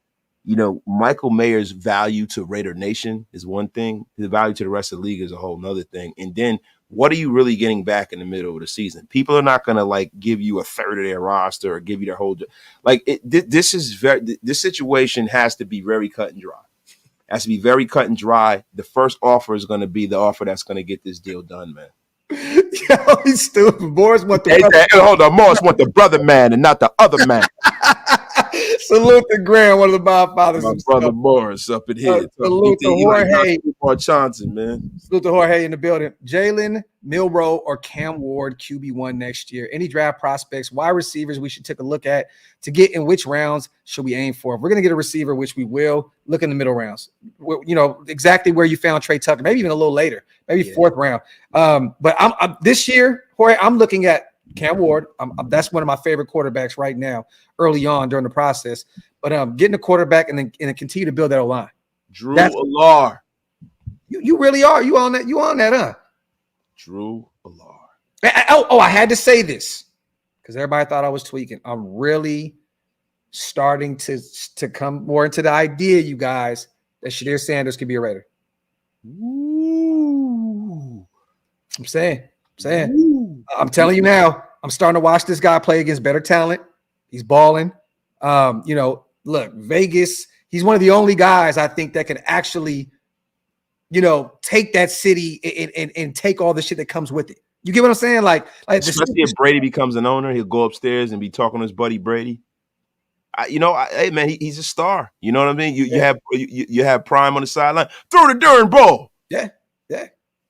Michael Mayer's value to Raider Nation is one thing. His value to the rest of the league is a whole nother thing. And then what are you really getting back in the middle of the season? People are not going to give you a third of their roster or give you their whole this situation has to be very cut and dry. Has to be very cut and dry. The first offer is going to be the offer that's going to get this deal done, man. Yo, he's stupid. Morris want hold on. Morris want the brother man and not the other man. Salute to Graham, one of the Godfathers. My brother Morris up in here. Salute to Jorge. Johnson, man. Salute to Jorge in the building. Jalen Milroe or Cam Ward, QB1 next year. Any draft prospects, wide receivers we should take a look at to get in which rounds should we aim for? If we're going to get a receiver, which we will, look in the middle rounds. Exactly where you found Trey Tucker, maybe even a little later, maybe fourth round. But I'm this year, Jorge, I'm looking at Cam Ward. That's one of my favorite quarterbacks right now, early on during the process. But getting a quarterback and then continue to build that line. Drew Allar. You really are. You on that, huh? Drew Allar. I had to say this because everybody thought I was tweaking. I'm really starting to come more into the idea, you guys, that Shadir Sanders could be a Raider. Ooh. I'm saying. Ooh. I'm telling you now, I'm starting to watch this guy play against better talent. He's balling. Look, Vegas, he's one of the only guys I think that can actually, take that city and take all the shit that comes with it. You get what I'm saying? Like especially if Brady becomes an owner, he'll go upstairs and be talking to his buddy Brady. Hey man, he's a star. You know what I mean? You have Prime on the sideline. Throw the darn ball. Yeah.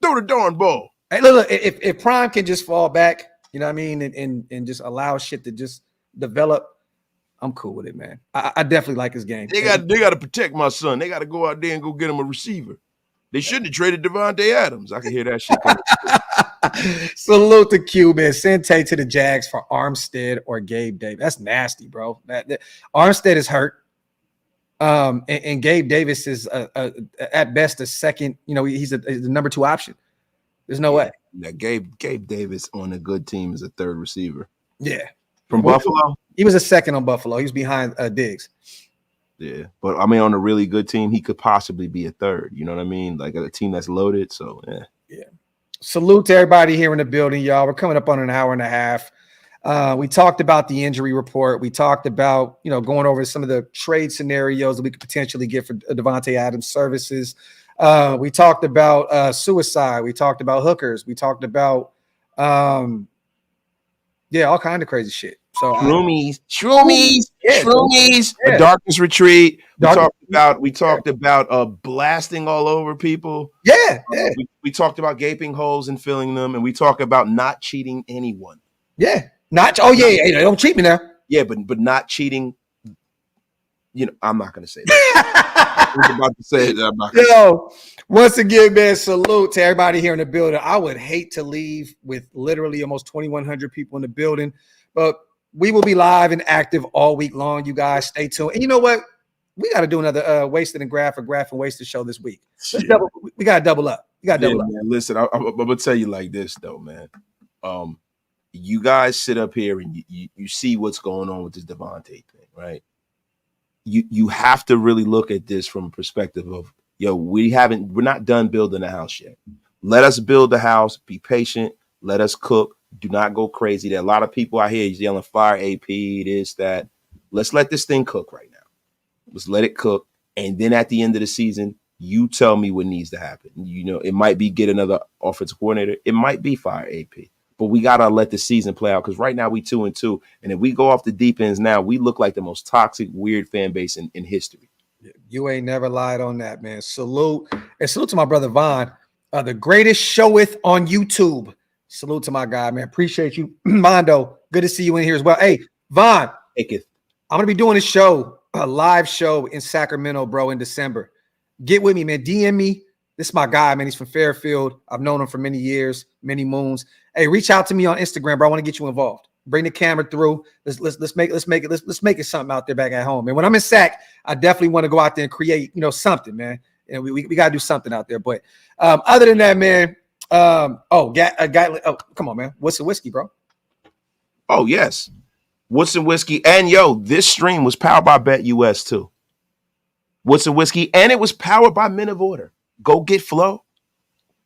Throw the darn ball. Hey, look, if Prime can just fall back, you know what I mean, and just allow shit to just develop, I'm cool with it, man. I definitely like his game. They got to protect my son. They got to go out there and go get him a receiver. They shouldn't have traded Davante Adams. I can hear that shit coming. Salute to Q, man. Send Tay to the Jags for Armstead or Gabe Davis. That's nasty, bro. Armstead is hurt. And Gabe Davis is at best a second. He's the number 2 option. There's no way. Yeah, Gabe Davis on a good team is a third receiver. Yeah, from Buffalo. He was a second on Buffalo. He was behind Diggs. Yeah, but I mean, on a really good team, he could possibly be a third. You know what I mean? Like a team that's loaded. So yeah. Salute to everybody here in the building, y'all. We're coming up on an hour and a half. We talked about the injury report. We talked about, going over some of the trade scenarios that we could potentially get for Devante Adams services. We talked about suicide. We talked about hookers. We talked about, all kind of crazy shit. So shroomies, a darkness retreat. We talked about blasting all over people. We talked about gaping holes and filling them, and we talked about not cheating anyone. Hey, don't cheat me now. Yeah, but not cheating. I'm not going to say that. I was about to say it. I'm not gonna once again, man, salute to everybody here in the building. I would hate to leave with literally almost 2,100 people in the building, but we will be live and active all week long. You guys stay tuned. And you know what? We got to do another Wasted and Graphk or Graphk and Wasted show this week. We got to double up. Man. Listen, I'm going to tell you like this, though, man. You guys sit up here and you see what's going on with this Davante thing, right? You have to really look at this from a perspective of, we're not done building the house yet. Let us build the house. Be patient. Let us cook. Do not go crazy. There are a lot of people out here yelling fire AP, this, that. Let's let this thing cook right now. Let's let it cook. And then at the end of the season, you tell me what needs to happen. It might be get another offensive coordinator. It might be fire AP. But we got to let the season play out because right now we 2-2. And if we go off the deep ends now, we look like the most toxic, weird fan base in history. You ain't never lied on that, man. Salute. And salute to my brother Vaughn, the greatest showeth on YouTube. Salute to my guy, man. Appreciate you. Mondo, good to see you in here as well. Hey, Vaughn, I'm going to be doing a live show in Sacramento, bro, in December. Get with me, man. DM me. This is my guy, man. He's from Fairfield. I've known him for many years, many moons. Hey, reach out to me on Instagram, bro. I want to get you involved. Bring the camera through. Let's make it something out there back at home. And when I'm in Sac, I definitely want to go out there and create, something, man. And we got to do something out there. But other than that, man, come on, man. What's the whiskey, bro? Oh, yes. What's the whiskey? And this stream was powered by BetUS too. What's the whiskey? And it was powered by Men of Order. Go get Flow.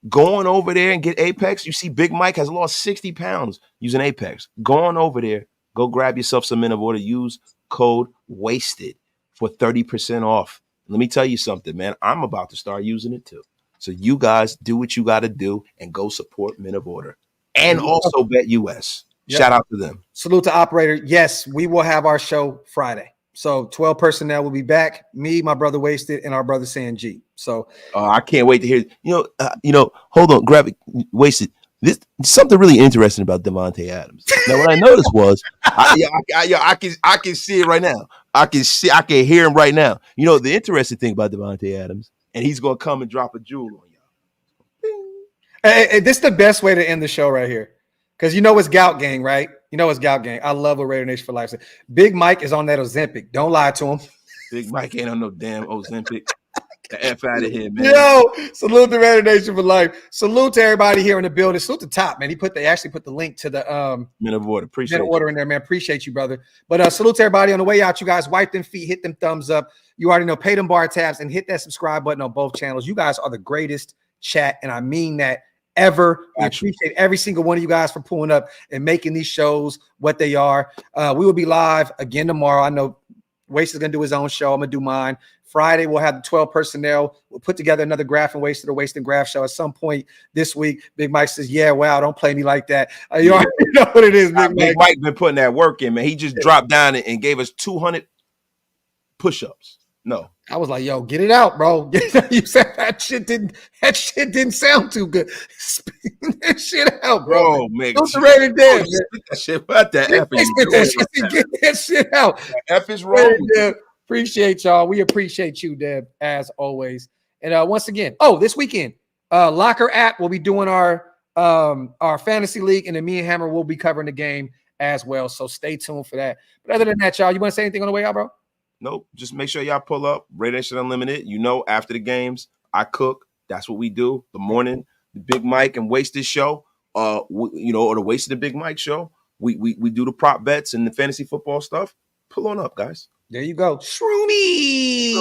Go on over there and get Apex. You see Big Mike has lost 60 pounds using Apex. Go on over there. Go grab yourself some Men of Order. Use code WASTED for 30% off. Let me tell you something, man. I'm about to start using it too. So you guys do what you got to do and go support Men of Order. And also BetUS. Shout out to them. Salute to Operator. Yes, we will have our show Friday. So 12 personnel will be back. Me, my brother Wasted, and our brother Sanjit. So I can't wait to hear. Hold on, Graphk, Wasted. This something really interesting about Devante Adams. Now, what I noticed was, I can see it right now. I can hear him right now. The interesting thing about Devante Adams, and he's gonna come and drop a jewel on y'all. Hey, this is the best way to end the show right here, because it's Gout Gang, right? It's Gout Gang. I love what Raider Nation for Life said. Big Mike is on that Ozempic. Don't lie to him. Big Mike ain't on no damn Ozempic. The F out of here, man. Salute to Raider Nation for Life. Salute to everybody here in the building. Salute to Top, man. They actually put the link to the Men of Order. Appreciate Men of Order in there, man. Appreciate you, brother. But salute to everybody on the way out. You guys wipe them feet, hit them thumbs up. You already know, pay them bar tabs and hit that subscribe button on both channels. You guys are the greatest chat, and I mean that ever. I appreciate every single one of you guys for pulling up and making these shows what they are. We will be live again tomorrow. I know Waste is going to do his own show. I'm going to do mine. Friday, we'll have the 12 personnel. We'll put together another Graphk and Wasted or Waste and Graphk show at some point this week. Big Mike says, wow, don't play me like that. You already know what it is, Big Mike. Big Mike been putting that work in, man. He just dropped down and gave us 200 push-ups. No. I was like, yo, get it out, bro. You said that shit didn't sound too good. Spit that shit out, bro. Bro, man. Don't rated dead. Spit that shit. What the F are you doing? Get that shit out. F is wrong. Deb. Appreciate y'all. We appreciate you, Deb, as always. And once again, this weekend, Locker app will be doing our fantasy league, and then me and Hammer will be covering the game as well. So stay tuned for that. But other than that, y'all, you want to say anything on the way out, bro? Nope. Just make sure y'all pull up. Raider Nation Unlimited. You know, after the games, I cook. That's what we do. The morning, the Big Mike and Wasted show. Or the Wasted and Big Mike show. We do the prop bets and the fantasy football stuff. Pull on up, guys. There you go. Shroomies.